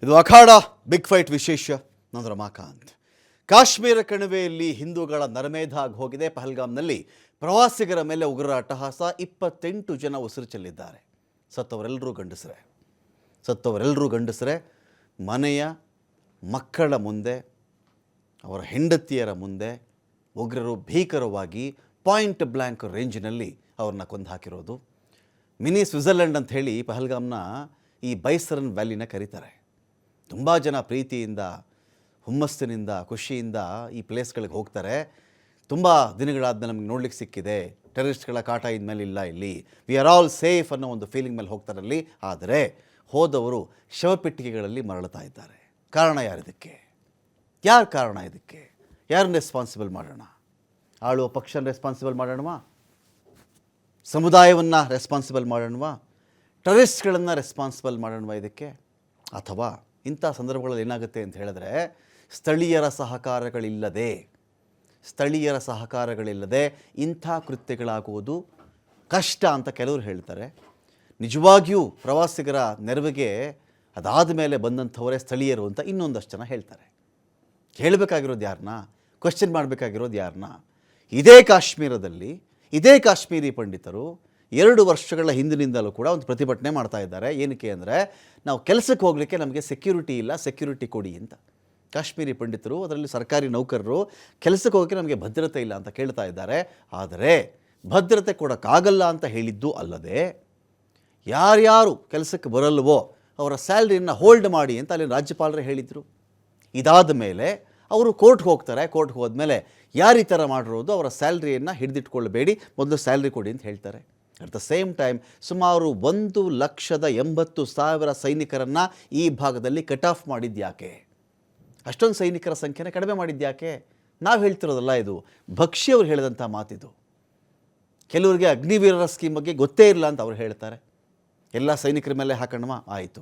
ಇದು ಅಖಾಡ big fight ವಿಶೇಷ. ನಾನು ರಮಾಕಾಂತ್. ಕಾಶ್ಮೀರ ಕಣಿವೆಯಲ್ಲಿ ಹಿಂದೂಗಳ ನರಮೇಧ ಆಗಿ ಹೋಗಿದೆ. ಪಹಲ್ಗಾಮ್ನಲ್ಲಿ ಪ್ರವಾಸಿಗರ ಮೇಲೆ ಉಗ್ರರ ಅಟ್ಟಹಾಸ. 28 ಜನ ಉಸಿರು ಚೆಲ್ಲಿದ್ದಾರೆ. ಸತ್ತವರೆಲ್ಲರೂ ಗಂಡಸರೇ. ಮನೆಯ ಮಕ್ಕಳ ಮುಂದೆ, ಅವರ ಹೆಂಡತಿಯರ ಮುಂದೆ ಉಗ್ರರು ಭೀಕರವಾಗಿ ಪಾಯಿಂಟ್ ಬ್ಲ್ಯಾಂಕ್ ರೇಂಜಿನಲ್ಲಿ ಅವ್ರನ್ನ ಕೊಂದು ಹಾಕಿರೋದು. ಮಿನಿ ಸ್ವಿಟ್ಜರ್ಲೆಂಡ್ ಅಂತ ಹೇಳಿ ಪಹಲ್ಗಾಮ್ನ ಈ ಬೈಸರನ್ ವ್ಯಾಲಿನ ಕರೀತಾರೆ. ತುಂಬ ಜನ ಪ್ರೀತಿಯಿಂದ, ಹುಮ್ಮಸ್ಸಿನಿಂದ, ಖುಷಿಯಿಂದ ಈ ಪ್ಲೇಸ್ಗಳಿಗೆ ಹೋಗ್ತಾರೆ. ತುಂಬ ದಿನಗಳಾದಮೇಲೆ ನಮಗೆ ನೋಡ್ಲಿಕ್ಕೆ ಸಿಕ್ಕಿದೆ, ಟೆರರಿಸ್ಟ್ಗಳ ಕಾಟ ಇದ್ಮೇಲೆ ಇಲ್ಲ, ಇಲ್ಲಿ ವಿ ಆರ್ ಆಲ್ ಸೇಫ್ ಅನ್ನೋ ಒಂದು ಫೀಲಿಂಗ್ ಮೇಲೆ ಹೋಗ್ತಾರಲ್ಲಿ. ಆದರೆ ಹೋದವರು ಶವಪೆಟ್ಟಿಗೆಗಳಲ್ಲಿ ಮರಳುತ್ತಾ ಇದ್ದಾರೆ. ಕಾರಣ ಯಾರಿದಕ್ಕೆ? ಯಾರು ಕಾರಣ ಇದಕ್ಕೆ? ಯಾರನ್ನ ರೆಸ್ಪಾನ್ಸಿಬಲ್ ಮಾಡೋಣ? ಆಳುವ ಪಕ್ಷನ ರೆಸ್ಪಾನ್ಸಿಬಲ್ ಮಾಡೋಣವಾ? ಸಮುದಾಯವನ್ನು ರೆಸ್ಪಾನ್ಸಿಬಲ್ ಮಾಡೋಣವಾ? ಟೆರರಿಸ್ಟ್ಗಳನ್ನು ರೆಸ್ಪಾನ್ಸಿಬಲ್ ಮಾಡೋಣವಾ ಇದಕ್ಕೆ? ಅಥವಾ ಇಂಥ ಸಂದರ್ಭಗಳಲ್ಲಿ ಏನಾಗುತ್ತೆ ಅಂತ ಹೇಳಿದ್ರೆ, ಸ್ಥಳೀಯರ ಸಹಕಾರಗಳಿಲ್ಲದೆ ಇಂಥ ಕೃತ್ಯಗಳಾಗುವುದು ಕಷ್ಟ ಅಂತ ಕೆಲವರು ಹೇಳ್ತಾರೆ. ನಿಜವಾಗಿಯೂ ಪ್ರವಾಸಿಗರ ನೆರವಿಗೆ ಅದಾದ ಮೇಲೆ ಬಂದಂಥವರೇ ಸ್ಥಳೀಯರು ಅಂತ ಇನ್ನೊಂದಷ್ಟು ಜನ ಹೇಳ್ತಾರೆ. ಹೇಳಬೇಕಾಗಿರೋದು ಯಾರನ್ನ? ಕ್ವೆಶ್ಚನ್ ಮಾಡಬೇಕಾಗಿರೋದು ಯಾರನ್ನ? ಇದೇ ಕಾಶ್ಮೀರದಲ್ಲಿ ಇದೇ ಕಾಶ್ಮೀರಿ ಪಂಡಿತರು 2 ವರ್ಷಗಳ ಹಿಂದಿನಿಂದಲೂ ಕೂಡ ಒಂದು ಪ್ರತಿಭಟನೆ ಮಾಡ್ತಾ ಇದ್ದಾರೆ. ಏನಕ್ಕೆ ಅಂದರೆ, ನಾವು ಕೆಲಸಕ್ಕೆ ಹೋಗಲಿಕ್ಕೆ ನಮಗೆ ಸೆಕ್ಯೂರಿಟಿ ಇಲ್ಲ, ಸೆಕ್ಯೂರಿಟಿ ಕೊಡಿ ಅಂತ. ಕಾಶ್ಮೀರಿ ಪಂಡಿತರು, ಅದರಲ್ಲಿ ಸರ್ಕಾರಿ ನೌಕರರು, ಕೆಲಸಕ್ಕೆ ಹೋಗೋಕ್ಕೆ ನಮಗೆ ಭದ್ರತೆ ಇಲ್ಲ ಅಂತ ಕೇಳ್ತಾ ಇದ್ದಾರೆ. ಆದರೆ ಭದ್ರತೆ ಕೊಡೋಕ್ಕಾಗಲ್ಲ ಅಂತ ಹೇಳಿದ್ದು ಅಲ್ಲದೆ, ಯಾರ್ಯಾರು ಕೆಲಸಕ್ಕೆ ಬರಲ್ವೋ ಅವರ ಸ್ಯಾಲ್ರಿಯನ್ನು ಹೋಲ್ಡ್ ಮಾಡಿ ಅಂತ ಅಲ್ಲಿ ರಾಜ್ಯಪಾಲರೇ ಹೇಳಿದರು. ಇದಾದ ಮೇಲೆ ಅವರು ಕೋರ್ಟ್ಗೆ ಹೋಗ್ತಾರೆ. ಕೋರ್ಟ್ಗೆ ಹೋದ್ಮೇಲೆ ಯಾರು ಈ ಥರ ಮಾಡಿರೋದು, ಅವರ ಸ್ಯಾಲ್ರಿಯನ್ನು ಹಿಡಿದಿಟ್ಕೊಳ್ಬೇಡಿ, ಮೊದಲು ಸ್ಯಾಲ್ರಿ ಕೊಡಿ ಅಂತ ಹೇಳ್ತಾರೆ. ಅಟ್ ದ ಸೇಮ್ ಟೈಮ್ ಸುಮಾರು 1,80,000 ಸೈನಿಕರನ್ನು ಈ ಭಾಗದಲ್ಲಿ ಕಟ್ ಆಫ್ ಮಾಡಿದ್ಯಾಕೆ? ಅಷ್ಟೊಂದು ಸೈನಿಕರ ಸಂಖ್ಯೆನ ಕಡಿಮೆ ಮಾಡಿದ್ಯಾಕೆ? ನಾವು ಹೇಳ್ತಿರೋದಲ್ಲ, ಇದು ಭಕ್ಷಿಯವರು ಹೇಳಿದಂಥ ಮಾತಿದು. ಕೆಲವರಿಗೆ ಅಗ್ನಿವೀರರ ಸ್ಕೀಮ್ ಬಗ್ಗೆ ಗೊತ್ತೇ ಇಲ್ಲ ಅಂತ ಅವ್ರು ಹೇಳ್ತಾರೆ. ಎಲ್ಲ ಸೈನಿಕರ ಮೇಲೆ ಹಾಕೋಣವಾ? ಆಯಿತು.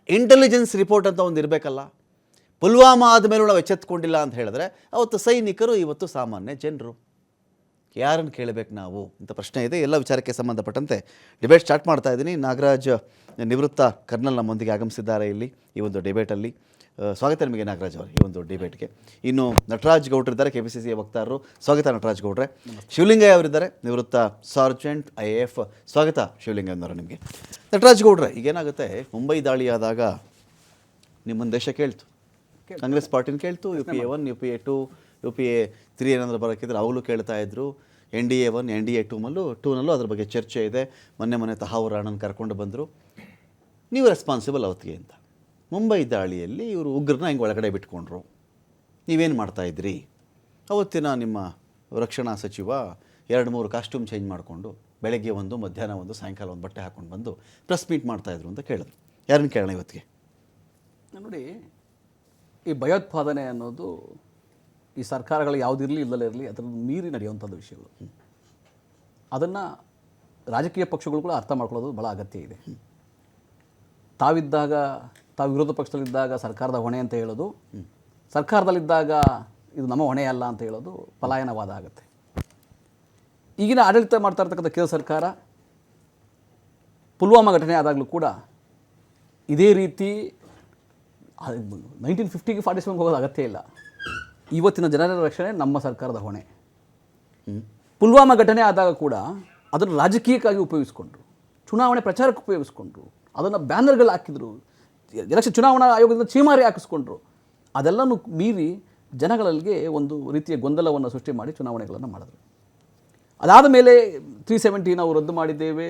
ಇಂಟೆಲಿಜೆನ್ಸ್ ರಿಪೋರ್ಟ್ ಅಂತ ಒಂದು ಇರಬೇಕಲ್ಲ. ಪುಲ್ವಾಮಾ ಆದಮೇಲೂ ನಾವು ಎಚ್ಚೆತ್ತುಕೊಂಡಿಲ್ಲ ಅಂತ ಹೇಳಿದ್ರೆ, ಅವತ್ತು ಸೈನಿಕರು, ಇವತ್ತು ಸಾಮಾನ್ಯ ಜನರು. ಯಾರನ್ನು ಕೇಳಬೇಕು ನಾವು ಅಂತ ಪ್ರಶ್ನೆ ಇದೆ. ಎಲ್ಲ ವಿಚಾರಕ್ಕೆ ಸಂಬಂಧಪಟ್ಟಂತೆ ಡಿಬೇಟ್ ಸ್ಟಾರ್ಟ್ ಮಾಡ್ತಾ ಇದ್ದೀನಿ. ನಾಗರಾಜ್, ನಿವೃತ್ತ ಕರ್ನಲ್, ನಮ್ಮೊಂದಿಗೆ ಆಗಮಿಸಿದ್ದಾರೆ ಇಲ್ಲಿ ಈ ಒಂದು ಡಿಬೇಟಲ್ಲಿ. ಸ್ವಾಗತ ನಿಮಗೆ ನಾಗರಾಜ್ ಅವರು ಈ ಒಂದು ಡಿಬೇಟ್ಗೆ. ಇನ್ನು ನಟರಾಜ್ ಗೌಡ್ರಿದ್ದಾರೆ, KPCC ವಕ್ತಾರರು. ಸ್ವಾಗತ ನಟರಾಜ್ ಗೌಡ್ರೆ. ಶಿವಲಿಂಗಯ್ಯ ಅವರಿದ್ದಾರೆ, ನಿವೃತ್ತ ಸಾರ್ಜೆಂಟ್ IAF. ಸ್ವಾಗತ ಶಿವಲಿಂಗಯ್ಯನವರು ನಿಮಗೆ. ನಟರಾಜ್ ಗೌಡ್ರೆ, ಈಗೇನಾಗುತ್ತೆ, ಮುಂಬೈ ದಾಳಿಯಾದಾಗ ನಿಮ್ಮನ್ನು ದೇಶ ಕೇಳ್ತು, ಕಾಂಗ್ರೆಸ್ ಪಾರ್ಟಿನ ಕೇಳ್ತು. UPA 1, UPA 2, UPA 3 ಏನಾದರೂ ಬರೋಕ್ಕಿದ್ರೆ ಅವಾಗಲೂ ಕೇಳ್ತಾ ಇದ್ರು. NDA 1, NDA 2ನಲ್ಲೂ ಅದ್ರ ಬಗ್ಗೆ ಚರ್ಚೆ ಇದೆ. ಮೊನ್ನೆ ತಹಾವೂರ್ ರಾಣನ್ ಕರ್ಕೊಂಡು ಬಂದರು. ನೀವು ರೆಸ್ಪಾನ್ಸಿಬಲ್ ಅವತ್ತಿಗೆ ಅಂತ. ಮುಂಬೈ ದಾಳಿಯಲ್ಲಿ ಇವರು ಉಗ್ರನ್ನ ಹಿಂಗೆ ಒಳಗಡೆ ಬಿಟ್ಕೊಂಡ್ರು. ನೀವೇನು ಮಾಡ್ತಾಯಿದ್ರಿ? ಅವತ್ತಿನ ನಿಮ್ಮ ರಕ್ಷಣಾ ಸಚಿವ 2-3 ಕಾಸ್ಟ್ಯೂಮ್ ಚೇಂಜ್ ಮಾಡಿಕೊಂಡು ಬೆಳಗ್ಗೆ ಒಂದು, ಮಧ್ಯಾಹ್ನ ಒಂದು, ಸಾಯಂಕಾಲ ಒಂದು ಬಟ್ಟೆ ಹಾಕ್ಕೊಂಡು ಬಂದು ಪ್ರೆಸ್ ಮೀಟ್ ಮಾಡ್ತಾಯಿದ್ರು ಅಂತ ಕೇಳಿದ್ರು. ಯಾರನ್ನು ಕೇಳೋಣ ಇವತ್ತಿಗೆ? ನೋಡಿ, ಈ ಭಯೋತ್ಪಾದನೆ ಅನ್ನೋದು ಈ ಸರ್ಕಾರಗಳು ಯಾವುದಿರಲಿ ಇಲ್ಲದೇ ಇರಲಿ ಅದನ್ನು ಮೀರಿ ನಡೆಯುವಂಥದ್ದು ವಿಷಯಗಳು. ಅದನ್ನು ರಾಜಕೀಯ ಪಕ್ಷಗಳು ಕೂಡ ಅರ್ಥ ಮಾಡ್ಕೊಳ್ಳೋದು ಭಾಳ ಅಗತ್ಯ ಇದೆ. ತಾವು ವಿರೋಧ ಪಕ್ಷದಲ್ಲಿದ್ದಾಗ ಸರ್ಕಾರದ ಹೊಣೆ ಅಂತ ಹೇಳೋದು, ಸರ್ಕಾರದಲ್ಲಿದ್ದಾಗ ಇದು ನಮ್ಮ ಹೊಣೆ ಅಲ್ಲ ಅಂತ ಹೇಳೋದು ಪಲಾಯನವಾದ ಆಗುತ್ತೆ. ಈಗಿನ ಆಡಳಿತ ಮಾಡ್ತಾ ಇರ್ತಕ್ಕಂಥ ಕೇಂದ್ರ ಸರ್ಕಾರ ಪುಲ್ವಾಮಾ ಘಟನೆ ಆದಾಗಲೂ ಕೂಡ ಇದೇ ರೀತಿ 1950ಗೆ 47ಗೆ ಹೋಗೋದು ಅಗತ್ಯ ಇಲ್ಲ. ಇವತ್ತಿನ ಜನರ ರಕ್ಷಣೆ ನಮ್ಮ ಸರ್ಕಾರದ ಹೊಣೆ. ಪುಲ್ವಾಮಾ ಘಟನೆ ಆದಾಗ ಕೂಡ ಅದನ್ನು ರಾಜಕೀಯಕ್ಕಾಗಿ ಉಪಯೋಗಿಸ್ಕೊಂಡ್ರು, ಚುನಾವಣೆ ಪ್ರಚಾರಕ್ಕೆ ಉಪಯೋಗಿಸ್ಕೊಂಡ್ರು, ಅದನ್ನು ಬ್ಯಾನರ್ಗಳು ಹಾಕಿದ್ರು, ಎಲೆಕ್ಷನ್ ಚುನಾವಣಾ ಆಯೋಗದಿಂದ ಚೀಮಾರಿ ಹಾಕಿಸ್ಕೊಂಡ್ರು. ಅದೆಲ್ಲನೂ ಮೀರಿ ಜನಗಳಿಗೆ ಒಂದು ರೀತಿಯ ಗೊಂದಲವನ್ನು ಸೃಷ್ಟಿ ಮಾಡಿ ಚುನಾವಣೆಗಳನ್ನು ಮಾಡಿದ್ರು. ಅದಾದ ಮೇಲೆ 370 ನಾವು ರದ್ದು ಮಾಡಿದ್ದೇವೆ.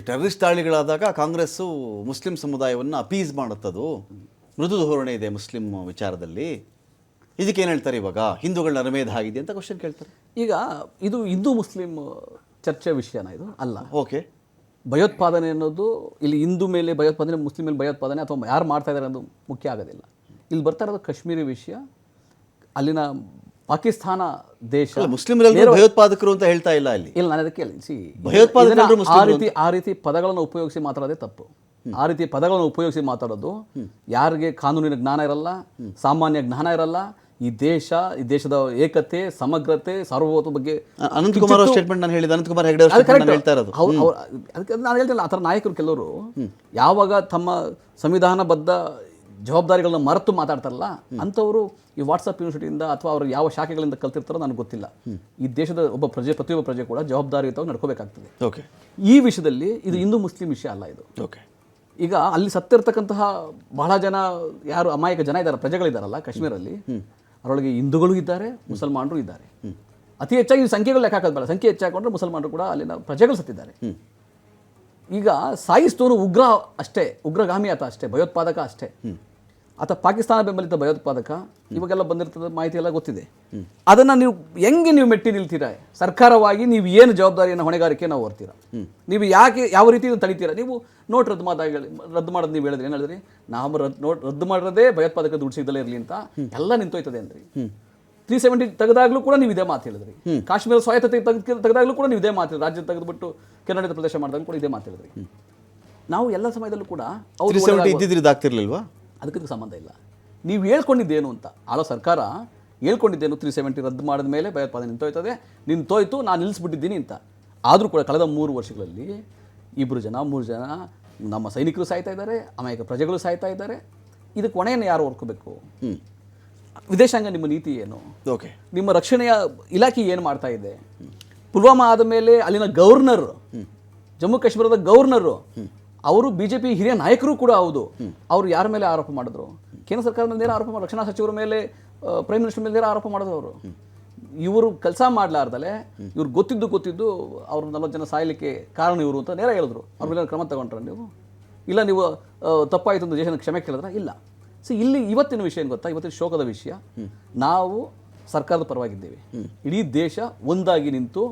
ಟೆರರಿಸ್ಟ್ ದಾಳಿಗಳಾದಾಗ ಕಾಂಗ್ರೆಸ್ಸು ಮುಸ್ಲಿಂ ಸಮುದಾಯವನ್ನು ಅಪೀಸ್ ಮಾಡುತ್ತದು, ಮೃದು ಧೋರಣೆ ಇದೆ ಮುಸ್ಲಿಂ ವಿಚಾರದಲ್ಲಿ. ಇದಕ್ಕೇನು ಹೇಳ್ತಾರೆ ಇವಾಗ? ಹಿಂದೂಗಳ ನರಮೇಧ ಆಗಿದೆ ಅಂತ ಕ್ವಶನ್ ಕೇಳ್ತಾರೆ. ಈಗ ಇದು ಹಿಂದೂ ಮುಸ್ಲಿಂ ಚರ್ಚೆ ವಿಷಯನ ಇದು ಅಲ್ಲ. ಓಕೆ, ಭಯೋತ್ಪಾದನೆ ಅನ್ನೋದು ಇಲ್ಲಿ ಹಿಂದೂ ಮೇಲೆ ಭಯೋತ್ಪಾದನೆ, ಮುಸ್ಲಿಂ ಮೇಲೆ ಭಯೋತ್ಪಾದನೆ ಅಥವಾ ಯಾರು ಮಾಡ್ತಾ ಇದ್ದಾರೆ ಅನ್ನೋದು ಮುಖ್ಯ ಆಗೋದಿಲ್ಲ. ಇಲ್ಲಿ ಬರ್ತಾ ಇರೋದು ಕಾಶ್ಮೀರಿ ವಿಷಯ. ಅಲ್ಲಿನ ಪಾಕಿಸ್ತಾನ ದೇಶ ಮುಸ್ಲಿಮರೆಲ್ಲರೂ ಭಯೋತ್ಪಾದಕರು ಅಂತ ಹೇಳ್ತಾ ಇಲ್ಲ ಇಲ್ಲಿ. ಇಲ್ಲ, ನಾನು ಅದಕ್ಕೆ ಆ ರೀತಿ ಪದಗಳನ್ನು ಉಪಯೋಗಿಸಿ ಮಾತಾಡೋದೇ ತಪ್ಪು. ಆ ರೀತಿ ಪದಗಳನ್ನು ಉಪಯೋಗಿಸಿ ಮಾತಾಡೋದು ಯಾರಿಗೆ ಕಾನೂನಿನ ಜ್ಞಾನ ಇರಲ್ಲ, ಸಾಮಾನ್ಯ ಜ್ಞಾನ ಇರಲ್ಲ, ಈ ದೇಶದ ಏಕತೆ, ಸಮಗ್ರತೆ, ಸಾರ್ವಭೌಮ ಬಗ್ಗೆ ಅನಂತಕುಮಾರ್ ಅವ್ರ ಸ್ಟೇಟ್ಮೆಂಟ್ ನಾನು ಹೇಳಿದ, ಅನಂತಕುಮಾರ್ ಹೆಗಡೆ ಅವ್ರ statement ನಾನು ಹೇಳ್ತಾ ಇರೋದು. ಅದಕ್ಕೆ ನಾನು ಹೇಳ್ತಿಲ್ಲ, ಆ ಥರ ನಾಯಕರು ಕೆಲವರು ಯಾವಾಗ ತಮ್ಮ ಸಂವಿಧಾನಬದ್ಧ ಜವಾಬ್ದಾರಿಗಳನ್ನ ಮರೆತು ಮಾತಾಡ್ತಾರಲ್ಲ, ಅಂಥವರು ಈ ವಾಟ್ಸಪ್ ಯೂನಿವರ್ಸಿಟಿಯಿಂದ ಅಥವಾ ಅವರು ಯಾವ ಶಾಖೆಗಳಿಂದ ಕಲ್ತಿರ್ತಾರೋ ನನಗೆ ಗೊತ್ತಿಲ್ಲ. ಈ ದೇಶದ ಪ್ರತಿಯೊಬ್ಬ ಪ್ರಜೆ ಕೂಡ ಜವಾಬ್ದಾರಿಯುತವಾಗಿ ನಡ್ಕೋಬೇಕಾಗ್ತದೆ. ಓಕೆ, ಈ ವಿಷಯದಲ್ಲಿ ಇದು ಹಿಂದೂ ಮುಸ್ಲಿಂ ವಿಷಯ ಅಲ್ಲ ಇದು. ಓಕೆ, ಈಗ ಅಲ್ಲಿ ಸತ್ತಿರ್ತಕ್ಕಂತಹ ಬಹಳ ಜನ ಯಾರು ಅಮಾಯಕ ಜನ ಇದ್ದಾರೆ, ಪ್ರಜೆಗಳಿದ್ದಾರಲ್ಲ ಕಾಶ್ಮೀರಲ್ಲಿ, ಅದರೊಳಗೆ ಹಿಂದೂಗಳು ಇದ್ದಾರೆ, ಮುಸಲ್ಮಾನರು ಇದ್ದಾರೆ. ಅತಿ ಹೆಚ್ಚಾಗಿ ಈ ಸಂಖ್ಯೆಗಳು ಲೆಕ್ಕ ಹಾಕೋದು, ಸಂಖ್ಯೆ ಹೆಚ್ಚಾಕೊಂಡ್ರೆ ಮುಸಲ್ಮಾನರು ಕೂಡ ಅಲ್ಲಿನ ಪ್ರಜೆಗಳು ಸತ್ತಿದ್ದಾರೆ. ಈಗ ಸಾಯಿಸ್ತೋನು ಉಗ್ರ ಅಷ್ಟೇ, ಉಗ್ರಗಾಮಿ ಆತ ಅಷ್ಟೇ, ಭಯೋತ್ಪಾದಕ ಅಷ್ಟೇ. ಆತ ಪಾಕಿಸ್ತಾನ ಬೆಂಬಲಿತ ಭಯೋತ್ಪಾದಕ. ಇವಾಗೆಲ್ಲ ಬಂದಿರ್ತದ ಮಾಹಿತಿ ಎಲ್ಲ ಗೊತ್ತಿದೆ. ಅದನ್ನು ನೀವು ಮೆಟ್ಟಿ ನಿಲ್ತೀರಾ? ಸರ್ಕಾರವಾಗಿ ನೀವು ಏನು ಜವಾಬ್ದಾರಿಯನ್ನು, ಹೊಣೆಗಾರಿಕೆ ನಾವು ಹೊರ್ತೀರಾ? ನೀವು ಯಾವ ರೀತಿ ತಡಿತೀರಾ? ನೀವು ನೋಟ್ ರದ್ದು ಮಾಡೋದು ನೀವು ಹೇಳಿದ್ರಿ, ಏನು ಹೇಳಿದ್ರಿ? ನಾವು ರದ್ದು ಮಾಡೋದೇ ಭಯೋತ್ಪಾದಕ ದುಡ್ಡು ಸಿಗದಲ್ಲೇ ಇರಲಿ ಅಂತ ಎಲ್ಲ ನಿಂತೋಯ್ತದೆ ಅಂದ್ರಿ. 370 ತೆಗೆದಾಗ್ಲೂ ಕೂಡ ನೀವು ಇದೇ ಮಾತು ಹೇಳಿದ್ರಿ. ಕಾಶ್ಮೀರ ಸ್ವಾಯತ್ತತೆ ತೆಗೆದಾಗ್ಲೂ ಕೂಡ ನೀವು ಇದೇ ಮಾತು ಹೇಳಿದ್ರಿ. ರಾಜ್ಯ ತೆಗೆದುಬಿಟ್ಟು ಕೆನಡಾ ಪ್ರದೇಶ ಮಾಡಿದಾಗ ಕೂಡ ಇದೇ ಮಾತು ಹೇಳಿದ್ರಿ. ನಾವು ಎಲ್ಲ ಸಮಯದಲ್ಲೂ ಕೂಡ ಇದಾಗ್ತಿರ್ಲಿಲ್ವಾ? ಅದಕ್ಕೆ ಸಂಬಂಧ ಇಲ್ಲ. ನೀವು ಹೇಳ್ಕೊಂಡಿದ್ದೇನು ಅಂತ, ಆಳೋ ಸರ್ಕಾರ ಹೇಳ್ಕೊಂಡಿದ್ದೇನು, 370 ರದ್ದು ಮಾಡಿದ ಮೇಲೆ ಭಯೋತ್ಪಾದನೆ ನಿಂತೋಯ್ತು, ನಾನು ನಿಲ್ಲಿಸ್ಬಿಟ್ಟಿದ್ದೀನಿ ಅಂತ. ಆದರೂ ಕೂಡ ಕಳೆದ 3 ವರ್ಷಗಳಲ್ಲಿ 2 ಜನ 3 ಜನ ನಮ್ಮ ಸೈನಿಕರು ಸಾಯ್ತಾ ಇದ್ದಾರೆ, ಅಮಾಯಕ ಪ್ರಜೆಗಳು ಸಾಯ್ತಾ ಇದ್ದಾರೆ. ಇದಕ್ಕೆ ಹೊಣೆಯನ್ನು ಯಾರು ಹೊರ್ಕೋಬೇಕು? ವಿದೇಶಾಂಗ ನಿಮ್ಮ ನೀತಿ ಏನು? ಓಕೆ, ನಿಮ್ಮ ರಕ್ಷಣೆಯ ಇಲಾಖೆ ಏನು ಮಾಡ್ತಾ ಇದೆ? ಪುಲ್ವಾಮಾ ಆದ ಮೇಲೆ ಅಲ್ಲಿನ ಗವರ್ನರ್, ಜಮ್ಮು ಕಾಶ್ಮೀರದ ಗವರ್ನರು, ಅವರು ಬಿಜೆಪಿ ಹಿರಿಯ ನಾಯಕರು ಕೂಡ ಹೌದು. ಅವರು ಯಾರ ಮೇಲೆ ಆರೋಪ ಮಾಡಿದ್ರು? ಕೇಂದ್ರ ಸರ್ಕಾರದ ಮೇಲೆ ಆರೋಪ ಮಾಡಿದ್ರು, ರಕ್ಷಣಾ ಸಚಿವರ ಮೇಲೆ, ಪ್ರೈಮ್ ಮಿನಿಸ್ಟರ್ ಮೇಲೆ ಆರೋಪ ಮಾಡಿದ್ರು. ಅವರು ಇವರು ಕೆಲಸ ಮಾಡಲಾರ್ದಲೆ ಇವ್ರು ಗೊತ್ತಿದ್ದು ಅವ್ರು 40 ಜನ ಸಾಯಲಿಕ್ಕೆ ಕಾರಣ ಇವರು ಅಂತ ನೇರ ಹೇಳಿದ್ರು. ಅವ್ರ ಮೇಲೆ ಕ್ರಮ ತಗೊಂಡ್ರ ನೀವು? ಇಲ್ಲ ನೀವು ತಪ್ಪಾಯಿತು ಅಂತ ದೇಶನ ಕ್ಷಮೆ ಕೇಳಿದ್ರ? ಇಲ್ಲ. ಸೊ ಇಲ್ಲಿ ಇವತ್ತಿನ ವಿಷಯ ಏನು ಗೊತ್ತಾ? ಇವತ್ತಿನ ಶೋಕದ ವಿಷಯ, ನಾವು ಸರ್ಕಾರದ ಪರವಾಗಿದ್ದೇವೆ. ಇಡೀ ದೇಶ ಒಂದಾಗಿ ನಿಂತು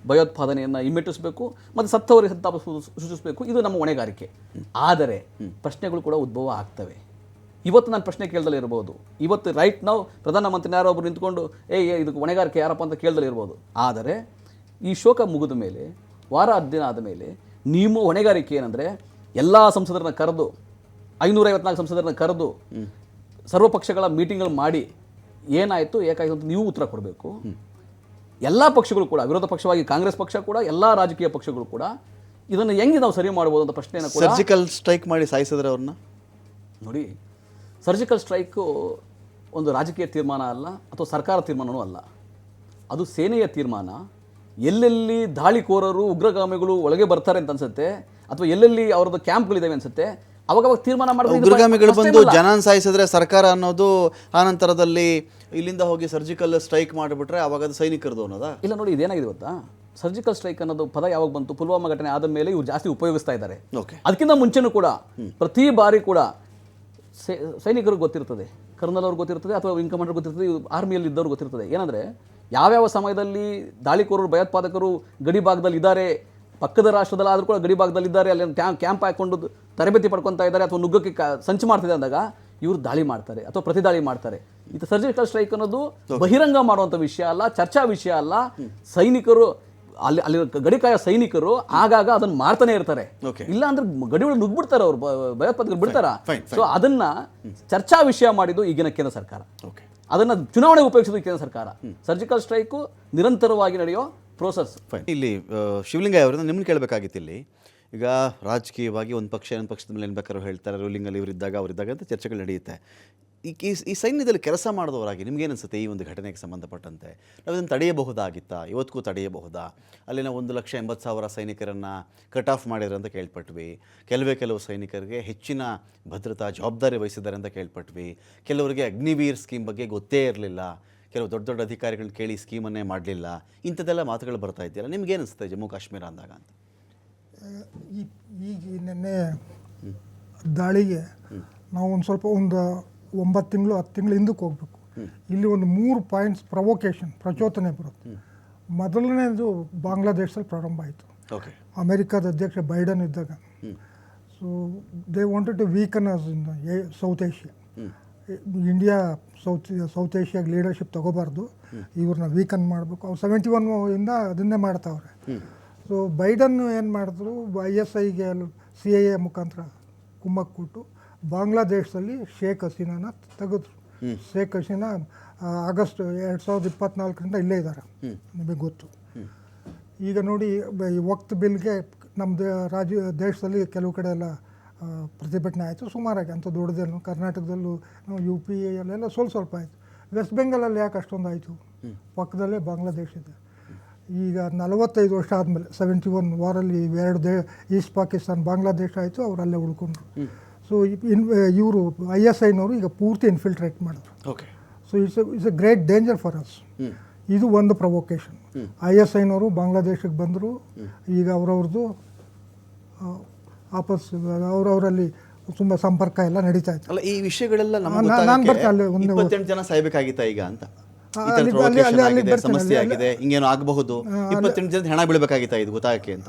ಭಯೋತ್ಪಾದನೆಯನ್ನು ಹಿಮ್ಮೆಟ್ಟಿಸಬೇಕು ಮತ್ತು ಸತ್ತವರಿಗೆ ಸಂತಾಪ ಸೂಚಿಸಬೇಕು. ಇದು ನಮ್ಮ ಹೊಣೆಗಾರಿಕೆ. ಆದರೆ ಪ್ರಶ್ನೆಗಳು ಕೂಡ ಉದ್ಭವ ಆಗ್ತವೆ. ಇವತ್ತು ನಾನು ಪ್ರಶ್ನೆ ಕೇಳ್ದಲೇ ಇರ್ಬೋದು, ಇವತ್ತು ರೈಟ್ ನಾವು ಪ್ರಧಾನಮಂತ್ರಿ ಯಾರೋ ಒಬ್ಬರು ನಿಂತ್ಕೊಂಡು ಇದಕ್ಕೆ ಹೊಣೆಗಾರಿಕೆ ಯಾರಪ್ಪ ಅಂತ ಕೇಳ್ದಲೇ ಇರ್ಬೋದು. ಆದರೆ ಈ ಶೋಕ ಮುಗಿದ ಮೇಲೆ, ವಾರ 10 ದಿನ ಆದ ಮೇಲೆ ನಿಮ್ಮ ಹೊಣೆಗಾರಿಕೆ ಏನಂದರೆ, ಎಲ್ಲ ಸಂಸದರನ್ನ ಕರೆದು, 554 ಸಂಸದರನ್ನ ಕರೆದು ಸರ್ವಪಕ್ಷಗಳ ಮೀಟಿಂಗ್ಗಳು ಮಾಡಿ ಏನಾಯಿತು ಏಕಾಯಿತು ಅಂತ ನೀವು ಉತ್ತರ ಕೊಡಬೇಕು. ಎಲ್ಲ ಪಕ್ಷಗಳು ಕೂಡ, ವಿರೋಧ ಪಕ್ಷವಾಗಿ ಕಾಂಗ್ರೆಸ್ ಪಕ್ಷ ಕೂಡ, ಎಲ್ಲ ರಾಜಕೀಯ ಪಕ್ಷಗಳು ಕೂಡ ಇದನ್ನು ಹೆಂಗೆ ನಾವು ಸರಿ ಮಾಡ್ಬೋದು ಅಂತ ಪ್ರಶ್ನೆಯನ್ನು ಕೂಡ. ಸರ್ಜಿಕಲ್ ಸ್ಟ್ರೈಕ್ ಮಾಡಿ ಸಾಯಿಸಿದ್ರೆ ಅವ್ರನ್ನ ನೋಡಿ, ಸರ್ಜಿಕಲ್ ಸ್ಟ್ರೈಕು ಒಂದು ರಾಜಕೀಯ ತೀರ್ಮಾನ ಅಲ್ಲ, ಅಥವಾ ಸರ್ಕಾರ ತೀರ್ಮಾನವೂ ಅಲ್ಲ. ಅದು ಸೇನೆಯ ತೀರ್ಮಾನ. ಎಲ್ಲೆಲ್ಲಿ ದಾಳಿಕೋರರು, ಉಗ್ರಗಾಮಿಗಳು ಒಳಗೆ ಬರ್ತಾರೆ ಅಂತ ಅನ್ಸುತ್ತೆ, ಅಥವಾ ಎಲ್ಲೆಲ್ಲಿ ಅವರದ್ದು ಕ್ಯಾಂಪ್ಗಳಿದ್ದಾವೆ ಅನ್ಸುತ್ತೆ, ಅವಾಗ ತೀರ್ಮಾನ ಮಾಡಿದ್ರೆ ಉಗ್ರಗಾಮಿಗಳು ಬಂದು ಜನ ಸಾಯಿಸಿದ್ರೆ ಸರ್ಕಾರ ಅನ್ನೋದು, ಆ ನಂತರದಲ್ಲಿ ಇಲ್ಲಿಂದ ಹೋಗಿ ಸರ್ಜಿಕಲ್ ಸ್ಟ್ರೈಕ್ ಮಾಡಿಬಿಟ್ರೆ ಅವಾಗ ಅದು ಸೈನಿಕರದು ಅನ್ನೋದಾ? ಇಲ್ಲ ನೋಡಿ, ಇದೇನಾಗಿದೆ ಗೊತ್ತಾ, ಸರ್ಜಿಕಲ್ ಸ್ಟ್ರೈಕ್ ಅನ್ನೋದು ಪದ ಯಾವಾಗ ಬಂತು? ಪುಲ್ವಾಮಾ ಘಟನೆ ಆದ ಮೇಲೆ ಇವ್ರು ಜಾಸ್ತಿ ಉಪಯೋಗಿಸ್ತಾ ಇದ್ದಾರೆ. ಅದಕ್ಕಿಂತ ಮುಂಚೆನೂ ಕೂಡ ಪ್ರತಿ ಬಾರಿ ಕೂಡ ಸೈನಿಕರಿಗೆ ಗೊತ್ತಿರ್ತದೆ, ಕರ್ನಲ್ ಅವ್ರಿಗೆ ಗೊತ್ತಿರ್ತದೆ, ಅಥವಾ ವಿಂಗ್ ಕಮಾಂಡರ್ ಗೊತ್ತಿರ್ತದೆ, ಆರ್ಮಿಯಲ್ಲಿ ಇದ್ದವ್ರು ಗೊತ್ತಿರ್ತದೆ. ಏನಂದರೆ ಯಾವ್ಯಾವ ಸಮಯದಲ್ಲಿ ದಾಳಿಕೋರರು, ಭಯೋತ್ಪಾದಕರು ಗಡಿ ಭಾಗದಲ್ಲಿ ಇದ್ದಾರೆ, ಪಕ್ಕದ ರಾಷ್ಟ್ರದಲ್ಲಿ ಆದರೂ ಕೂಡ ಗಡಿ ಭಾಗದಲ್ಲಿ ಇದ್ದಾರೆ, ಅಲ್ಲಿ ಕ್ಯಾಂಪ್ ಹಾಕೊಂಡು ತರಬೇತಿ ಪಡ್ಕೊತಾ ಇದ್ದಾರೆ, ಅಥವಾ ನುಗ್ಗಕ್ಕೆ ಸಂಚು ಮಾಡ್ತಿದೆ ಅಂದಾಗ ಇವರು ದಾಳಿ ಮಾಡ್ತಾರೆ ಅಥವಾ ಪ್ರತಿದಾಳಿ ಮಾಡ್ತಾರೆ. ಇದು ಸರ್ಜಿಕಲ್ ಸ್ಟ್ರೈಕ್ ಅನ್ನೋದು ಬಹಿರಂಗ ಮಾಡುವಂಥ ವಿಷಯ ಅಲ್ಲ, ಚರ್ಚಾ ವಿಷಯ ಅಲ್ಲ. ಸೈನಿಕರು ಅಲ್ಲಿ ಗಡಿಕಾಯ ಸೈನಿಕರು ಆಗಾಗ ಅದನ್ನ ಮಾಡ್ತಾನೆ ಇರ್ತಾರೆ. ಇಲ್ಲ ಅಂದ್ರೆ ಗಡಿ ಒಳಗೆ ನುಗ್ಬಿಡ್ತಾರೆ, ಅವ್ರು ಭಯೋತ್ಪಾದಕರು ಬಿಡ್ತಾರ. ಸೊ ಅದನ್ನ ಚರ್ಚಾ ವಿಷಯ ಮಾಡಿದ್ದು ಈಗಿನ ಕೇಂದ್ರ ಸರ್ಕಾರ, ಅದನ್ನ ಚುನಾವಣೆಗೆ ಉಪಯೋಗಿಸಿದ್ದು ಕೇಂದ್ರ ಸರ್ಕಾರ. ಸರ್ಜಿಕಲ್ ಸ್ಟ್ರೈಕು ನಿರಂತರವಾಗಿ ನಡೆಯೋ ಪ್ರೋಸೆಸ್. ಇಲ್ಲಿ ಶಿವಲಿಂಗಯ್ಯ ಅವರಿಂದ ನಿಮ್ಮನ್ನು ಕೇಳಬೇಕಾಗಿತ್ತು. ಇಲ್ಲಿ ಈಗ ರಾಜಕೀಯವಾಗಿ ಒಂದು ಪಕ್ಷ ಇನ್ನೊಂದು ಪಕ್ಷದ ಮೇಲೆ ಏನು ಬೇಕಾದ್ರೂ ಹೇಳ್ತಾರೆ, ರೂಲಿಂಗಲ್ಲಿ ಇವರಿದ್ದಾಗ ಅವರಿದ್ದಾಗ ಅಂತ ಚರ್ಚೆಗಳು ನಡೆಯುತ್ತೆ. ಈ ಸೈನ್ಯದಲ್ಲಿ ಕೆಲಸ ಮಾಡಿದವರಾಗಿ ನಿಮಗೇನು ಅನಿಸುತ್ತೆ? ಈ ಒಂದು ಘಟನೆಗೆ ಸಂಬಂಧಪಟ್ಟಂತೆ ನಾವು ಇದನ್ನು ತಡೆಯಬಹುದಾಗಿತ್ತಾ? ಇವತ್ತಿಗೂ ತಡೆಯಬಹುದಾ? ಅಲ್ಲಿನ 1,80,000 ಸೈನಿಕರನ್ನು ಕಟ್ ಆಫ್ ಮಾಡಿದ್ರು ಅಂತ ಕೇಳ್ಪಟ್ವಿ. ಕೆಲವು ಸೈನಿಕರಿಗೆ ಹೆಚ್ಚಿನ ಭದ್ರತಾ ಜವಾಬ್ದಾರಿ ವಹಿಸಿದ್ದಾರೆ ಅಂತ ಕೇಳ್ಪಟ್ವಿ. ಕೆಲವರಿಗೆ ಅಗ್ನಿವೀರ್ ಸ್ಕೀಮ್ ಬಗ್ಗೆ ಗೊತ್ತೇ ಇರಲಿಲ್ಲ, ಕೆಲವು ದೊಡ್ಡ ದೊಡ್ಡ ಅಧಿಕಾರಿಗಳನ್ನ ಕೇಳಿ ಸ್ಕೀಮನ್ನೇ ಮಾಡಲಿಲ್ಲ. ಇಂಥದ್ದೆಲ್ಲ ಮಾತುಗಳು ಬರ್ತಾ ಇದೆಯಲ್ಲ, ನಿಮಗೇನು ಅನಿಸುತ್ತೆ ಜಮ್ಮು ಕಾಶ್ಮೀರ ಅಂದಾಗ ಅಂತ? ಈಗ ನೆನ್ನೆ ದಾಳಿಗೆ ನಾವು ಒಂದು 9 ತಿಂಗಳು 10 ತಿಂಗಳು ಹಿಂದಕ್ಕೆ ಹೋಗ್ಬೇಕು. ಇಲ್ಲಿ ಒಂದು 3 ಪಾಯಿಂಟ್ಸ್ ಪ್ರಚೋದನೆ ಬರುತ್ತೆ. ಮೊದಲನೇದು ಬಾಂಗ್ಲಾದೇಶದಲ್ಲಿ ಪ್ರಾರಂಭ ಆಯಿತು, ಅಮೆರಿಕದ ಅಧ್ಯಕ್ಷ ಬೈಡನ್ ಇದ್ದಾಗ. So they wanted to weaken us in South Asia. India South ಏಷ್ಯಾಗೆ ಲೀಡರ್ಶಿಪ್ ತಗೋಬಾರ್ದು, ಇವ್ರನ್ನ ವೀಕನ್ ಮಾಡಬೇಕು. ಅವ್ರು 71ಇಂದ ಅದನ್ನೇ ಮಾಡ್ತಾವ್ರೆ. ಸೊ ಬೈಡನ್ ಏನು ಮಾಡಿದ್ರು, ISIಗೆ CIA ಮುಖಾಂತರ ಕುಮ್ಮಕ್ಕೆ ಕೊಟ್ಟು ಬಾಂಗ್ಲಾದೇಶದಲ್ಲಿ ಶೇಖ್ ಹಸೀನಾನ ತೆಗೆದ್ರು. ಶೇಖ್ ಹಸೀನಾ ಆಗಸ್ಟ್ 2024 ಇಲ್ಲೇ ಇದ್ದಾರೆ, ನಿಮಗೆ ಗೊತ್ತು. ಈಗ ನೋಡಿ ಈ ವಕ್ತ್ ಬಿಲ್ಗೆ ನಮ್ಮ ದೇಶದಲ್ಲಿ ಕೆಲವು ಕಡೆ ಎಲ್ಲ ಪ್ರತಿಭಟನೆ ಆಯಿತು, ಸುಮಾರಾಗಿ ಅಂಥ ದೊಡ್ಡದೇನು. ಕರ್ನಾಟಕದಲ್ಲೂ UP ಅಲ್ಲೆಲ್ಲ ಸ್ವಲ್ಪ ಆಯಿತು. ವೆಸ್ಟ್ ಬೆಂಗಾಲಲ್ಲಿ ಯಾಕೆ ಅಷ್ಟೊಂದು ಆಯಿತು? ಪಕ್ಕದಲ್ಲೇ ಬಾಂಗ್ಲಾದೇಶ ಇದೆ. ಈಗ 45 ವರ್ಷ ಆದಮೇಲೆ 71 ವಾರಲ್ಲಿ ಎರಡು ಈಸ್ಟ್ ಪಾಕಿಸ್ತಾನ ಬಾಂಗ್ಲಾದೇಶ ಆಯಿತು, ಅವರಲ್ಲೇ ಉಳ್ಕೊಂಡ್ರು. ಸೊ ಇವರು ISIನವರು ಈಗ ಪೂರ್ತಿ ಇನ್ಫಿಲ್ಟ್ರೇಟ್ ಮಾಡಿದ್ರು. Okay. So it's A great danger for us. ಇದು ಒಂದು ಪ್ರವೊಕೇಶನ್. ISIನವರು ಬಾಂಗ್ಲಾದೇಶಕ್ಕೆ ಬಂದರು, ಈಗ ಅವರವ್ರದ್ದು ವಾಪಸ್ ಅವರವರಲ್ಲಿ ತುಂಬ ಸಂಪರ್ಕ ಎಲ್ಲ ನಡೀತಾ ಇತ್ತು. ಅಲ್ಲ, ಈ ವಿಷಯಗಳೆಲ್ಲ ನಾನು ಬರ್ತೀನಿ ಅಲ್ಲಿ 28 ಜನ ಸಾಯ್ಬೇಕಾಗಿತ್ತಾ ಈಗ ಅಂತ? ಸಮಸ್ಯೆ ಆಗಿದೆ, ಹಿಂಗೇನೋ ಆಗಬಹುದು, 28 ಜನ ಹೆಣ ಬೀಳಬೇಕಾಗಿತ್ತಾ ಇದು ಗೊತ್ತಾಗಕ್ಕೆ ಅಂತ?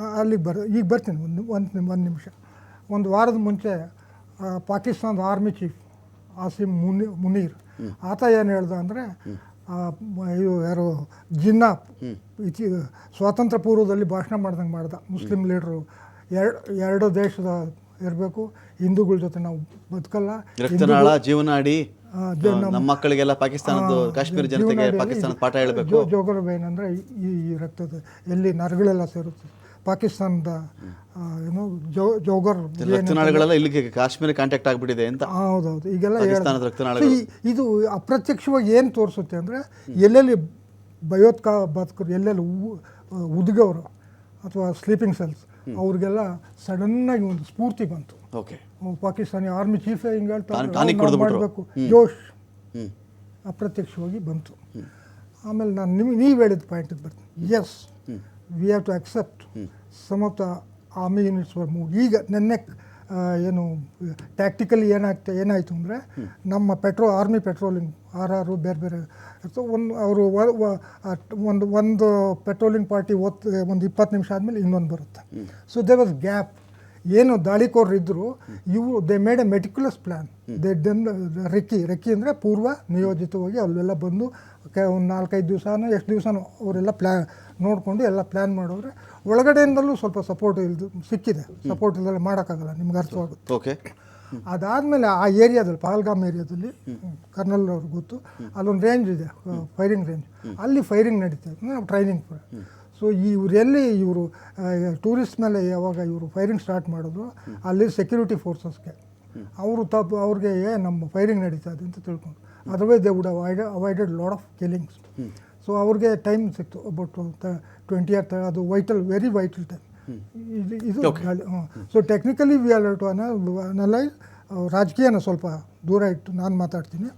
ಈಗ ಬರ್ತೀನಿ, ಒಂದು ನಿಮಿಷ. ಒಂದು ವಾರದ ಮುಂಚೆ ಪಾಕಿಸ್ತಾನದ ಆರ್ಮಿ ಚೀಫ್ ಆಸಿಮ್ ಮುನೀರ್ ಆತ ಏನು ಹೇಳ್ದ ಅಂದರೆ, ಇದು ಯಾರು ಜಿನ್ನಾ ಸ್ವಾತಂತ್ರ್ಯ ಪೂರ್ವದಲ್ಲಿ ಭಾಷಣ ಮಾಡ್ದಂಗೆ ಮಾಡ್ದ. ಮುಸ್ಲಿಂ ಲೀಡ್ರು ಎರಡು ದೇಶದ ಇರಬೇಕು, ಹಿಂದೂಗಳ ಜೊತೆ ನಾವು ಬದುಕಲ್ಲ, ರಕ್ತನಾಳ ಜೀವನಾಡಿ ನಮ್ಮ ಮಕ್ಕಳಿಗೆಲ್ಲ ಪಾಕಿಸ್ತಾನದ ಕಾಶ್ಮೀರ ಜನತೆಗೆ ಪಾಕಿಸ್ತಾನದ ಪಾಠ ಹೇಳಬೇಕು. ಜೋಗರ್ ಏನಂದರೆ ಈ ರಕ್ತದ ಎಲ್ಲಿ ನರಗಳೆಲ್ಲ ಸೇರುತ್ತೆ, ಪಾಕಿಸ್ತಾನದ ಏನು ಜೋಗರ್ ರಕ್ತನಾಳಗಳೆಲ್ಲ ಇಲ್ಲಿಗೆ ಕಾಶ್ಮೀರ ಕಾಂಟ್ಯಾಕ್ಟ್ ಆಗಿಬಿಟ್ಟಿದೆ ಅಂತ. ಹೌದೌದು, ಈಗೆಲ್ಲ ರಕ್ತನಾಳಗಳು. ಇದು ಅಪ್ರತ್ಯಕ್ಷವಾಗಿ ಏನು ತೋರಿಸುತ್ತೆ ಅಂದರೆ, ಎಲ್ಲೆಲ್ಲಿ ಭಯೋತ್ಪಾದಕರು ಎಲ್ಲೆಲ್ಲಿ ಉದ್ಗವರು ಅಥವಾ ಸ್ಲೀಪಿಂಗ್ ಸೆಲ್ಸ್ ಅವ್ರಿಗೆಲ್ಲ ಸಡನ್ನಾಗಿ ಒಂದು ಸ್ಫೂರ್ತಿ ಬಂತು. ಓಕೆ. ಪಾಕಿಸ್ತಾನಿ ಆರ್ಮಿ ಚೀಫ್ ಹಿಂಗೆ ಹೇಳ್ತಾರೆ ಮಾಡಬೇಕು, ಜೋಶ್ ಅಪ್ರತ್ಯಕ್ಷವಾಗಿ ಬಂತು. ಆಮೇಲೆ ನಾನು ನೀವು ಹೇಳಿದ ಪಾಯಿಂಟಿಗೆ ಬರ್ತೀನಿ. Yes, we have to accept some of the army units were move. ಈಗ ನೆನ್ನೆ ಏನು ಟ್ಯಾಕ್ಟಿಕಲಿ ಏನಾಯಿತು ಅಂದರೆ, ನಮ್ಮ ಆರ್ಮಿ ಪೆಟ್ರೋಲಿಂಗ್ RR ಬೇರೆ ಬೇರೆ ಅವರು ಒಂದು ಪೆಟ್ರೋಲಿಂಗ್ ಪಾರ್ಟಿ ಒಂದು 20 ನಿಮಿಷ ಆದಮೇಲೆ ಇನ್ನೊಂದು ಬರುತ್ತೆ. So there was gap. ಏನು ದಾಳಿಕೋರರು ಇದ್ದರು, they made a meticulous plan. Recce ಅಂದರೆ ಪೂರ್ವ ನಿಯೋಜಿತವಾಗಿ ಅಲ್ಲೆಲ್ಲ ಬಂದು ಒಂದು 4-5 ದಿವಸನೋ ಎಷ್ಟು ದಿವಸನೋ ಅವರೆಲ್ಲ ನೋಡಿಕೊಂಡು ಎಲ್ಲ ಪ್ಲ್ಯಾನ್ ಮಾಡೋರೆ. ಒಳಗಡೆಯಿಂದಲೂ ಸ್ವಲ್ಪ ಸಪೋರ್ಟ್ ಸಿಕ್ಕಿದೆ. ಸಪೋರ್ಟ್ ಇಲ್ಲದೆ ಮಾಡೋಕ್ಕಾಗಲ್ಲ, ನಿಮ್ಗೆ ಅರ್ಥವಾಗುತ್ತೆ. ಓಕೆ. ಅದಾದಮೇಲೆ ಆ ಏರಿಯಾದಲ್ಲಿ, ಪಹಲ್ಗಾಮ್ ಏರಿಯಾದಲ್ಲಿ, ಕರ್ನಲ್ ಅವ್ರಿಗೆ ಗೊತ್ತು, ಅಲ್ಲೊಂದು ರೇಂಜ್ ಇದೆ, ಫೈರಿಂಗ್ ರೇಂಜ್. ಅಲ್ಲಿ ಫೈರಿಂಗ್ ನಡೀತಾ ಇದೆ, ನಾವು ಟ್ರೈನಿಂಗ್. ಸೊ ಇವರು ಟೂರಿಸ್ಟ್ ಮೇಲೆ ಯಾವಾಗ ಇವರು ಫೈರಿಂಗ್ ಸ್ಟಾರ್ಟ್ ಮಾಡಿದ್ರು, ಅಲ್ಲಿ ಸೆಕ್ಯೂರಿಟಿ ಫೋರ್ಸಸ್ಗೆ ಅವ್ರಿಗೆ ನಮ್ಮ ಫೈರಿಂಗ್ ನಡೀತಾ ಇದೆ ಅಂತ ತಿಳ್ಕೊಂಡು, otherwise they would avoided lot of killings. So ಅವ್ರಿಗೆ ಟೈಮ್ ಸಿಕ್ತು, ಅಬೌಟ್ 20 ಅದು ವೆರಿ ವೈಟಲ್ ಟೈಮ್ ಇದು. So technically we are to analyse. ರಾಜಕೀಯನ ಸ್ವಲ್ಪ ದೂರ ಇಟ್ಟು ನಾನು ಮಾತಾಡ್ತೀನಿ.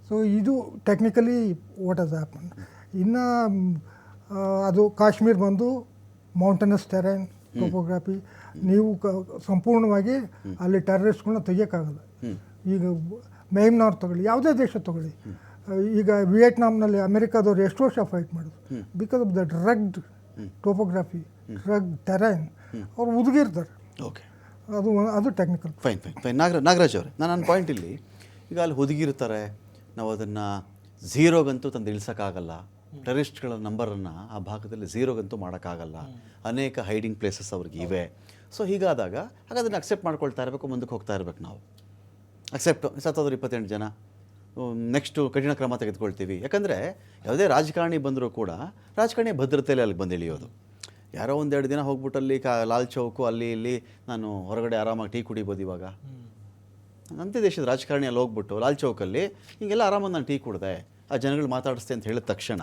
ಸೊ ಇದು ಟೆಕ್ನಿಕಲಿ ವಾಟ್ ಹಸ್ ಹ್ಯಾಪನ್. ಇನ್ನು ಅದು ಕಾಶ್ಮೀರ್ ಬಂದು ಮೌಂಟನಸ್ ಟೆರೈನ್, ಟೋಪೋಗ್ರಫಿ, ನೀವು ಸಂಪೂರ್ಣವಾಗಿ ಅಲ್ಲಿ ಟೆರರಿಸ್ಟ್ಗಳನ್ನ ತೆಗಿಯೋಕ್ಕಾಗಲ್ಲ. ಈಗ ಮ್ಯಾನ್ಮಾರ್ ತಗೊಳ್ಳಿ, ಯಾವುದೇ ದೇಶ ತಗೊಳ್ಳಿ. ಈಗ ವಿಯೆಟ್ನಾಂನಲ್ಲಿ ಅಮೆರಿಕಾದವ್ರು ಎಷ್ಟು ವರ್ಷ ಫೈಟ್ ಮಾಡಿದ್ರು, because of that rugged topography, rug terrain. ಅವ್ರು ಉದುಗಿರ್ತಾರೆ. ಓಕೆ. ಅದು ಟೆಕ್ನಿಕಲ್. ಫೈನ್. ನಾಗರಾಜ್ ಅವರೇ, ನನ್ನ ಪಾಯಿಂಟ್ ಇಲ್ಲಿ, ಈಗ ಅಲ್ಲಿ ಹುದುಗಿರ್ತಾರೆ, ನಾವು ಅದನ್ನು ಝೀರೋಗಂತೂ ತಂದು ಇಳಿಸೋಕ್ಕಾಗಲ್ಲ. ಟೆರರಿಸ್ಟ್ಗಳ ನಂಬರನ್ನು ಆ ಭಾಗದಲ್ಲಿ ಝೀರೋಗಂತೂ ಮಾಡೋಕ್ಕಾಗಲ್ಲ. ಅನೇಕ ಹೈಡಿಂಗ್ ಪ್ಲೇಸಸ್ ಅವ್ರಿಗೆ ಇವೆ. ಸೊ ಹೀಗಾದಾಗ ಅದನ್ನು ಅಕ್ಸೆಪ್ಟ್ ಮಾಡ್ಕೊಳ್ತಾ ಇರಬೇಕು, ಮುಂದಕ್ಕೆ ಹೋಗ್ತಾ ಇರಬೇಕು. ನಾವು ಅಕ್ಸೆಪ್ಟು ಸತ್ತೋದ್ರು 28 ಜನ, ನೆಕ್ಸ್ಟು ಕಠಿಣ ಕ್ರಮ ತೆಗೆದುಕೊಳ್ತೀವಿ. ಯಾಕಂದರೆ ಯಾವುದೇ ರಾಜಕಾರಣಿ ಬಂದರೂ ಕೂಡ ರಾಜಕಾರಣಿ ಭದ್ರತೆಯಲ್ಲಿ ಅಲ್ಲಿಗೆ ಬಂದು ಇಳಿಯೋದು. ಯಾರೋ 1-2 ದಿನ ಹೋಗ್ಬಿಟ್ಟಲ್ಲಿ ಲಾಲ್ ಚೌಕು ಅಲ್ಲಿ ಇಲ್ಲಿ ನಾನು ಹೊರಗಡೆ ಆರಾಮಾಗಿ ಟೀ ಕುಡಿಬೋದು. ಇವಾಗ ಅಂತ್ಯ ದೇಶದ ರಾಜಕಾರಣಿ ಅಲ್ಲಿ ಹೋಗ್ಬಿಟ್ಟು ಲಾಲ್ ಚೌಕಲ್ಲಿ ಹೀಗೆಲ್ಲ ಆರಾಮಾಗಿ ನಾನು ಟೀ ಕುಡಿದೆ, ಆ ಜನಗಳು ಮಾತಾಡಿಸ್ತೆ ಅಂತ ಹೇಳಿದ ತಕ್ಷಣ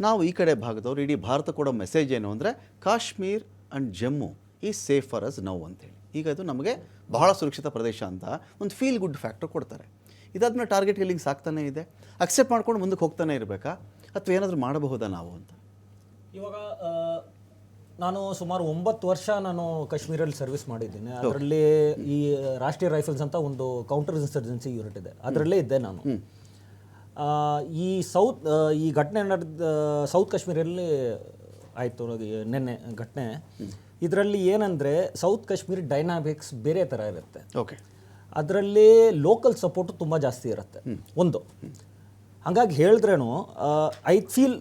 ನಾವು ಈ ಕಡೆ ಭಾಗದವ್ರು ಇಡೀ ಭಾರತ ಕೊಡೋ ಮೆಸೇಜ್ ಏನು ಅಂದರೆ, Kashmir and Jammu is safe for us now ಅಂತೇಳಿ. ಈಗ ಅದು ನಮಗೆ ಬಹಳ ಸುರಕ್ಷಿತ ಪ್ರದೇಶ ಅಂತ ಒಂದು ಫೀಲ್ ಗುಡ್ ಫ್ಯಾಕ್ಟರ್ ಕೊಡ್ತಾರೆ. ಇದಾದ್ಮೇಲೆ ಟಾರ್ಗೆಟ್ ಕಿಲ್ಲಿಂಗ್ಸ್ ಆಗ್ತಾನೇ ಇದೆ. ಅಕ್ಸೆಪ್ಟ್ ಮಾಡ್ಕೊಂಡು ಮುಂದಕ್ಕೆ ಹೋಗ್ತಾನೆ ಇರಬೇಕಾ, ಅಥವಾ ಏನಾದರೂ ಮಾಡಬಹುದಾ ನಾವು ಅಂತ? ಇವಾಗ ನಾನು ಸುಮಾರು 9 ವರ್ಷ ನಾನು ಕಾಶ್ಮೀರಲ್ಲಿ ಸರ್ವಿಸ್ ಮಾಡಿದ್ದೀನಿ. ಅದರಲ್ಲಿ ಈ ರಾಷ್ಟ್ರೀಯ ರೈಫಲ್ಸ್ ಅಂತ ಒಂದು ಕೌಂಟರ್ ಇನ್ಸರ್ಜೆನ್ಸಿ ಯೂನಿಟ್ ಇದೆ, ಅದರಲ್ಲೇ ಇದ್ದೆ ನಾನು. ಈ ಘಟನೆ ನಡೆದ ಸೌತ್ ಕಾಶ್ಮೀರಲ್ಲಿ ಆಯಿತು ನೆನ್ನೆ ಘಟನೆ. ಇದರಲ್ಲಿ ಏನಂದರೆ, ಸೌತ್ ಕಾಶ್ಮೀರ್ ಡೈನಾಮಿಕ್ಸ್ ಬೇರೆ ಥರ ಇರುತ್ತೆ. ಓಕೆ. ಅದರಲ್ಲಿ ಲೋಕಲ್ ಸಪೋರ್ಟು ತುಂಬ ಜಾಸ್ತಿ ಇರುತ್ತೆ ಒಂದು. ಹಾಗಾಗಿ ಹೇಳಿದ್ರೇನು, I feel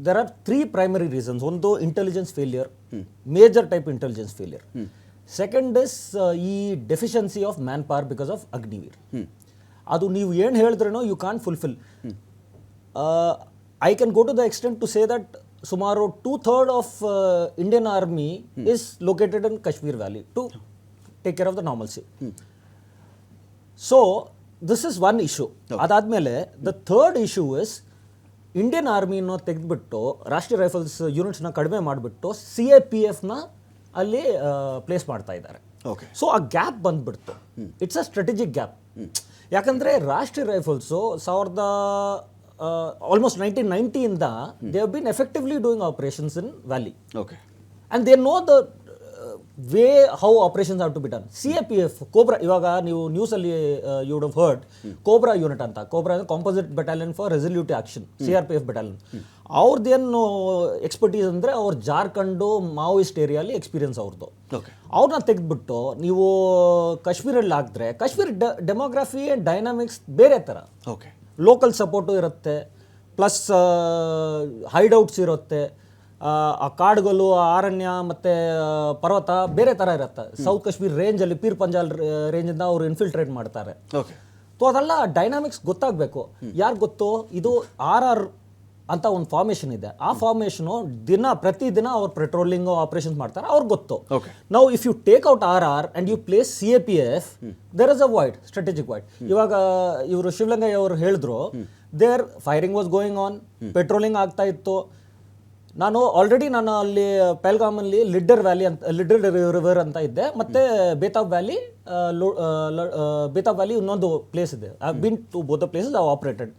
there are 3 primary reasons. ಒಂದು, intelligence failure, major type intelligence failure. Second is ಈ deficiency of manpower because of Agniveer. ಅದು ನೀವು ಏನು ಹೇಳಿದ್ರೇನೋ you can't fulfil. I can go to the extent to say that ಸುಮಾರು 2/3 of Indian army is located in Kashmir valley to take care of the normalcy. So this is one issue. ಅದಾದಮೇಲೆ the third issue is Indian ಆರ್ಮಿನ ತೆಗೆದುಬಿಟ್ಟು ರಾಷ್ಟ್ರೀಯ rifles ಯೂನಿಟ್ಸ್ನ ಕಡಿಮೆ ಮಾಡಿಬಿಟ್ಟು CAPFನ ಅಲ್ಲಿ place ಮಾಡ್ತಾ ಇದ್ದಾರೆ. Okay. So ಆ ಗ್ಯಾಪ್ ಬಂದ್ಬಿಡ್ತು. It's a strategic gap. ಯಾಕಂದರೆ ರಾಷ್ಟ್ರೀಯ ರೈಫಲ್ಸು ಆಲ್ಮೋಸ್ಟ್ 1990ಇಂದ they have been effectively doing operations in valley. Okay. And they know the way how operations have to be done. CAPF COBRA, ಇವಾಗ ನೀವು ನ್ಯೂಸಲ್ಲಿ you would have heard COBRA unit ಅಂತ. COBRA ಅಂದರೆ composite battalion for resolutive action, CRPF battalion. ಅವ್ರದ್ದೇನು expertise ಅಂದರೆ ಅವ್ರು Jharkhand Maoist ಏರಿಯಲ್ಲಿ experience ಅವ್ರದ್ದು. ಓಕೆ. ಅವ್ರನ್ನ ತೆಗೆದ್ಬಿಟ್ಟು ನೀವು ಕಾಶ್ಮೀರಲ್ಲಿ ಹಾಕಿದ್ರೆ ಕಾಶ್ಮೀರ್ ಡೆಮೋಗ್ರಫಿ ಆ್ಯಂಡ್ ಡೈನಾಮಿಕ್ಸ್ ಬೇರೆ ಥರ. ಓಕೆ. ಲೋಕಲ್ ಸಪೋರ್ಟು ಇರುತ್ತೆ, ಪ್ಲಸ್ ಹೈಡೌಟ್ಸ್ ಇರುತ್ತೆ, ಆ ಕಾಡುಗಳು, ಆ ಅರಣ್ಯ ಮತ್ತು ಪರ್ವತ ಬೇರೆ ಥರ ಇರುತ್ತೆ. ಸೌತ್ ಕಾಶ್ಮೀರ್ ರೇಂಜಲ್ಲಿ ಪೀರ್ ಪಂಜಾಲ್ ರೇಂಜಿಂದ ಅವರು ಇನ್ಫಿಲ್ಟ್ರೇಟ್ ಮಾಡ್ತಾರೆ. ಓಕೆ. ಸೊ ಅದೆಲ್ಲ ಡೈನಾಮಿಕ್ಸ್ ಗೊತ್ತಾಗಬೇಕು. ಯಾರು ಗೊತ್ತು, ಇದು RR ಅಂತ ಒಂದು ಫಾರ್ಮೇಷನ್ ಇದೆ. ಆ ಫಾರ್ಮೇಷನು ಪ್ರತಿದಿನ ಅವ್ರು ಪೆಟ್ರೋಲಿಂಗು ಆಪರೇಷನ್ಸ್ ಮಾಡ್ತಾರೆ, ಅವ್ರಿಗೆ ಗೊತ್ತು. Okay. ನಾವು if you take out RR and you place CAPF, there is a void, strategic void. ಇವಾಗ ಇವರು ಶಿವಲಿಂಗಯ್ಯ ಅವರು ಹೇಳಿದ್ರು, there firing was going on, patrolling ಆಗ್ತಾ ಇತ್ತು. ನಾನು ಅಲ್ಲಿ ಪೆಲ್ಗಾಮಲ್ಲಿ ಲಿಡ್ಡರ್ ರಿವರ್ ಅಂತ ಇದ್ದೆ, ಮತ್ತು ಬೇತಾಬ್ ವ್ಯಾಲಿ ಇನ್ನೊಂದು ಪ್ಲೇಸ್ ಇದೆ. I been to both the places I operated.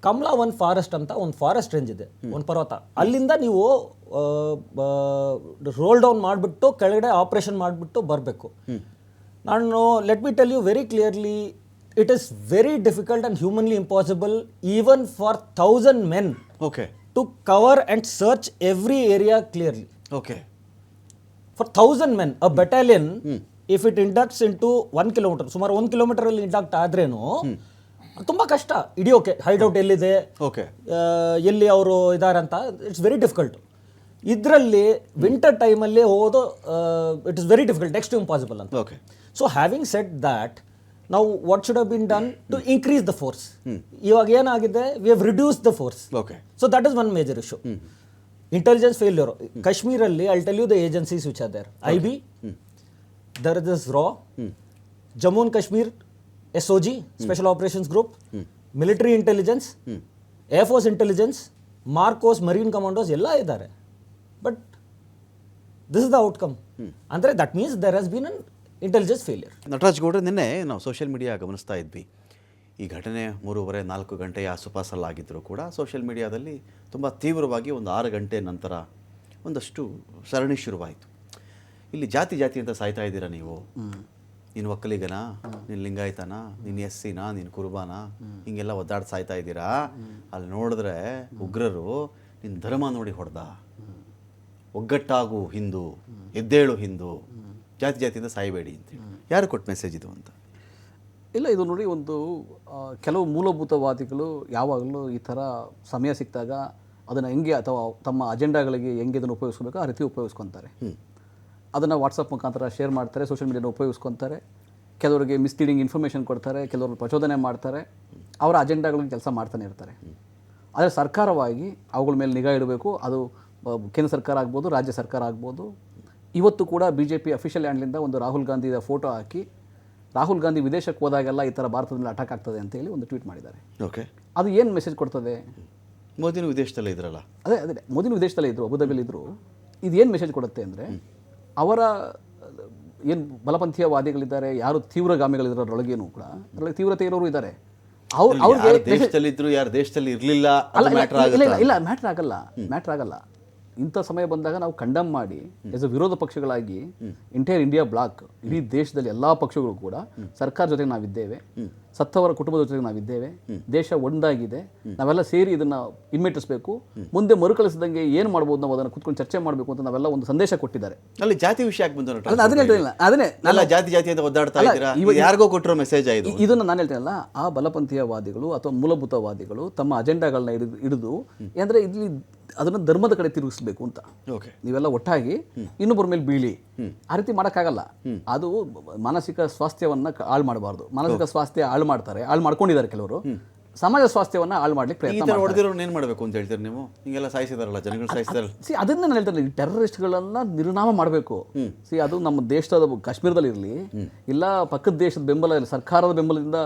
Kamala one forest ಅಂತ ಒಂದು ಫಾರೆಸ್ಟ್ ರೇಂಜ್ ಇದೆ, ಒಂದು ಪರ್ವತ. ಅಲ್ಲಿಂದ ನೀವು ರೋಲ್ ಡೌನ್ ಮಾಡಿಬಿಟ್ಟು ಕೆಳಗಡೆ ಆಪರೇಷನ್ ಮಾಡಿಬಿಟ್ಟು ಬರಬೇಕು. ನಾನು let me tell you very clearly, it is very difficult and humanly impossible even for 1000 men okay. to cover and search every area clearly. Okay. For 1000 men, a battalion, if it inducts into 1 kilometer, ಸುಮಾರು 1 kilometer ಅಲ್ಲಿ induct ಆದ್ರೇನು ತುಂಬ ಕಷ್ಟ ಹಿಡಿಯೋಕೆ. ಹೈಡೌಟ್ ಎಲ್ಲಿದೆ, okay, ಎಲ್ಲಿ ಅವರು ಇದಾರಂತ, it's very difficult. ಇದರಲ್ಲಿ ವಿಂಟರ್ ಟೈಮಲ್ಲಿ ಹೋಗೋದು it is very difficult, next to impossible ಅಂತ. Okay. So having said that, ನಾವು what should have been done to increase the force. ಇವಾಗ ಏನಾಗಿದೆ, we have reduce the force. Okay. So that is one major issue. Intelligence failure ಕಾಶ್ಮೀರಲ್ಲಿ, I tell you the agencies which are there. IB, there is this RAW, Jammu and Kashmir SOG, Special Operations Group, Military Intelligence, Air Force Intelligence, Marcos, Marine Commandos ಎಲ್ಲ ಇದ್ದಾರೆ. But this is the outcome. ಅಂದರೆ that means there has been an intelligence failure. Nataraj ಗೌಡ್ರೆ, ನಿನ್ನೆ ನಾವು social media ಗಮನಿಸ್ತಾ ಇದ್ವಿ. ಈ ಘಟನೆ 3:30-4 ಗಂಟೆಯ ಆಸುಪಾಸಲ್ಲಾಗಿದ್ದರೂ ಕೂಡ ಸೋಷಿಯಲ್ ಮೀಡಿಯಾದಲ್ಲಿ ತುಂಬ ತೀವ್ರವಾಗಿ ಒಂದು 6 ಗಂಟೆ ನಂತರ ಒಂದಷ್ಟು ಸರಣಿ ಶುರುವಾಯಿತು. ಇಲ್ಲಿ ಜಾತಿ ಅಂತ ಸಾಯ್ತಾ ಇದ್ದೀರಾ ನೀವು, ನೀನು ಒಕ್ಕಲಿಗನ, ನೀನು ಲಿಂಗಾಯತನ, ನೀನು SC ನಾ, ನೀನು ಕುರುಬಾನ, ಹಿಂಗೆಲ್ಲ ಒದ್ದಾಡಿ ಸಾಯ್ತಾ ಇದ್ದೀರಾ. ಅಲ್ಲಿ ನೋಡಿದ್ರೆ ಉಗ್ರರು ನಿನ್ನ ಧರ್ಮ ನೋಡಿ ಹೊಡೆದ, ಒಗ್ಗಟ್ಟಾಗು ಹಿಂದೂ, ಎದ್ದೇಳು ಹಿಂದೂ, ಜಾತಿಯಿಂದ ಸಾಯಬೇಡಿ ಅಂತೇಳಿ. ಯಾರು ಕೊಟ್ಟ ಮೆಸೇಜ್ ಇದು ಅಂತ? ಇಲ್ಲ, ಇದು ನೋಡಿ, ಒಂದು ಕೆಲವು ಮೂಲಭೂತವಾದಿಗಳು ಯಾವಾಗಲೂ ಈ ಥರ ಸಮಯ ಸಿಕ್ಕಿದಾಗ ಅದನ್ನು ಹೆಂಗೆ, ಅಥವಾ ತಮ್ಮ ಅಜೆಂಡಾಗಳಿಗೆ ಹೆಂಗೆ ಇದನ್ನು ಉಪಯೋಗಿಸ್ಕೋಬೇಕು ಆ ರೀತಿ ಉಪಯೋಗಿಸ್ಕೊತಾರೆ. ಅದನ್ನು ವಾಟ್ಸಪ್ ಮುಖಾಂತರ ಶೇರ್ ಮಾಡ್ತಾರೆ, ಸೋಷಿಯಲ್ ಮೀಡಿಯಾನ ಉಪಯೋಗಿಸ್ಕೊತಾರೆ. ಕೆಲವರಿಗೆ ಮಿಸ್ಲೀಡಿಂಗ್ ಇನ್ಫಾರ್ಮೇಷನ್ ಕೊಡ್ತಾರೆ, ಕೆಲವರು ಪ್ರಚೋದನೆ ಮಾಡ್ತಾರೆ, ಅವರ ಅಜೆಂಡಾಗಳಿಗೆ ಕೆಲಸ ಮಾಡ್ತಾನೆ ಇರ್ತಾರೆ. ಆದರೆ ಸರ್ಕಾರವಾಗಿ ಅವುಗಳ ಮೇಲೆ ನಿಗಾ ಇಡಬೇಕು. ಅದು ಕೇಂದ್ರ ಸರ್ಕಾರ ಆಗ್ಬೋದು, ರಾಜ್ಯ ಸರ್ಕಾರ ಆಗ್ಬೋದು. ಇವತ್ತು ಕೂಡ BJP ಅಫಿಷಿಯಲ್ ಹ್ಯಾಂಡ್ಲಿಂದ ಒಂದು ರಾಹುಲ್ ಗಾಂಧಿಯ ಫೋಟೋ ಹಾಕಿ, ರಾಹುಲ್ ಗಾಂಧಿ ವಿದೇಶಕ್ಕೆ ಹೋದಾಗೆಲ್ಲ ಈ ಥರ ಭಾರತದಲ್ಲಿ ಅಟ್ಯಾಕ್ ಆಗ್ತದೆ ಅಂತೇಳಿ ಒಂದು ಟ್ವೀಟ್ ಮಾಡಿದ್ದಾರೆ. ಓಕೆ. ಅದು ಏನು ಮೆಸೇಜ್ ಕೊಡ್ತದೆ? ಮೋದಿನೂ ವಿದೇಶದಲ್ಲೇ ಇದ್ರಲ್ಲ. ಅದೇ ಮೋದಿನೂ ವಿದೇಶದಲ್ಲೇ ಇದ್ದರು, ಅಬುದಾಬಿಲಿ ಇದ್ದರು. ಇದು ಏನು ಮೆಸೇಜ್ ಕೊಡುತ್ತೆ ಅಂದರೆ, ಅವರ ಏನು ಬಲಪಂಥೀಯವಾದಿಗಳಿದ್ದಾರೆ, ಯಾರು ತೀವ್ರಗಾಮಿಗಳಿದ್ದಾರೆ ಅದರೊಳಗೇನು ಕೂಡ ಅದರೊಳಗೆ ತೀವ್ರತೆ ಇರೋರು ಇದ್ದಾರೆ. ಅವ್ರಿಗೆ ದೇಶದಲ್ಲಿದ್ದರು, ಯಾರು ದೇಶದಲ್ಲಿ ಇರಲಿಲ್ಲ, ಇಲ್ಲ ಮ್ಯಾಟ್ರ್ ಆಗಲ್ಲ. ಇಂಥ ಸಮಯ ಬಂದಾಗ ನಾವು ಕಂಡಮ್ ಮಾಡಿ ಎಸ್ ಅ ವಿರೋಧ ಪಕ್ಷಗಳಾಗಿ ಎಂಟೈರ್ ಇಂಡಿಯಾ ಬ್ಲಾಕ್, ಇಡೀ ದೇಶದಲ್ಲಿ ಎಲ್ಲ ಪಕ್ಷಗಳು ಕೂಡ ಸರ್ಕಾರ ಜೊತೆಗೆ ನಾವಿದ್ದೇವೆ, ಸತ್ತವರ ಕುಟುಂಬದ ಜೊತೆಗೆ ನಾವಿದ್ದೇವೆ, ದೇಶ ಒಂದಾಗಿದೆ, ನಾವೆಲ್ಲ ಸೇರಿ ಇದನ್ನ ಹಿಮ್ಮೆಟ್ಟಿಸಬೇಕು, ಮುಂದೆ ಮರುಕಳಿಸಿದಂಗೆ ಏನು ಮಾಡ್ಬೋದು ನಾವು ಅದನ್ನು ಕುತ್ಕೊಂಡು ಚರ್ಚೆ ಮಾಡಬೇಕು ಅಂತ ನಾವೆಲ್ಲ ಒಂದು ಸಂದೇಶ ಕೊಟ್ಟಿದ್ದಾರೆ. ಅಲ್ಲಿ ಜಾತಿ ವಿಷಯಕ್ಕೆ ಬಂದು ಅದನ್ನ ಹೇಳ್ತಿಲ್ಲ, ಅದನ್ನೇ ಜಾತಿ ಅಂತ ಒದ್ದಾಡ್ತಾ ಇದ್ದೀರಾ, ಯಾರಿಗೋ ಕೊಟ್ಟಿರೋ ಮೆಸೇಜ್ ಆಯಿತು. ಇದನ್ನು ನಾನು ಹೇಳ್ತೇನಲ್ಲ, ಆ ಬಲಪಂಥೀಯವಾದಿಗಳು ಅಥವಾ ಮೂಲಭೂತವಾದಿಗಳು ತಮ್ಮ ಅಜೆಂಡಾಗಳನ್ನ ಹಿಡಿದು ಅಂದರೆ ಇಲ್ಲಿ ಅದನ್ನು ಧರ್ಮದ ಕಡೆ ತಿರುಗಿಸ್ಬೇಕು ಅಂತ. ಓಕೆ, ನೀವೆಲ್ಲ ಒಟ್ಟಾಗಿ ಇನ್ನೊಬ್ಬರ ಮೇಲೆ ಬೀಳಿ, ಆ ರೀತಿ ಮಾಡೋಕ್ಕಾಗಲ್ಲ. ಅದು ಮಾನಸಿಕ ಸ್ವಾಸ್ಥ್ಯವನ್ನ ಹಾಳು ಮಾಡಬಾರ್ದು. ಮಾನಸಿಕ ಸ್ವಾಸ್ಥ್ಯ ಹಾಳು ಮಾಡ್ತಾರೆ, ಹಾಳು ಮಾಡ್ಕೊಂಡಿದ್ದಾರೆ ಕೆಲವರು. ಸಮಾಜ ಸ್ವಾಸ್ಥ್ಯವನ್ನ ಹಾಳು ಮಾಡ್ಲಿಕ್ಕೆ ಈ ಪ್ರಯತ್ನ ಥರ ಹೊಡೆದಿರೋರು ಏನು ಮಾಡಬೇಕು ಅಂತ ಹೇಳ್ತೀರಿ ನೀವು? ಹಿಂಗೆಲ್ಲ ಸಾಯಿಸಿದಾರಲ್ಲ, ಜನಗಳು ಸಾಯಿಸಿದಾರಲ್ಲ. ಅದನ್ನ ನಾನು ಹೇಳ್ತಾರೆ, ಈ ಟೆರರಿಸ್ಟ್ಗಳನ್ನ ನಿರ್ನಾಮ ಮಾಡಬೇಕು. ಅದು ನಮ್ಮ ದೇಶದ ಕಾಶ್ಮೀರದಲ್ಲಿ ಇರಲಿ, ಇಲ್ಲ ಪಕ್ಕದ ದೇಶದ ಬೆಂಬಲ ಇರಲಿ, ಸರ್ಕಾರದ ಬೆಂಬಲದಿಂದ,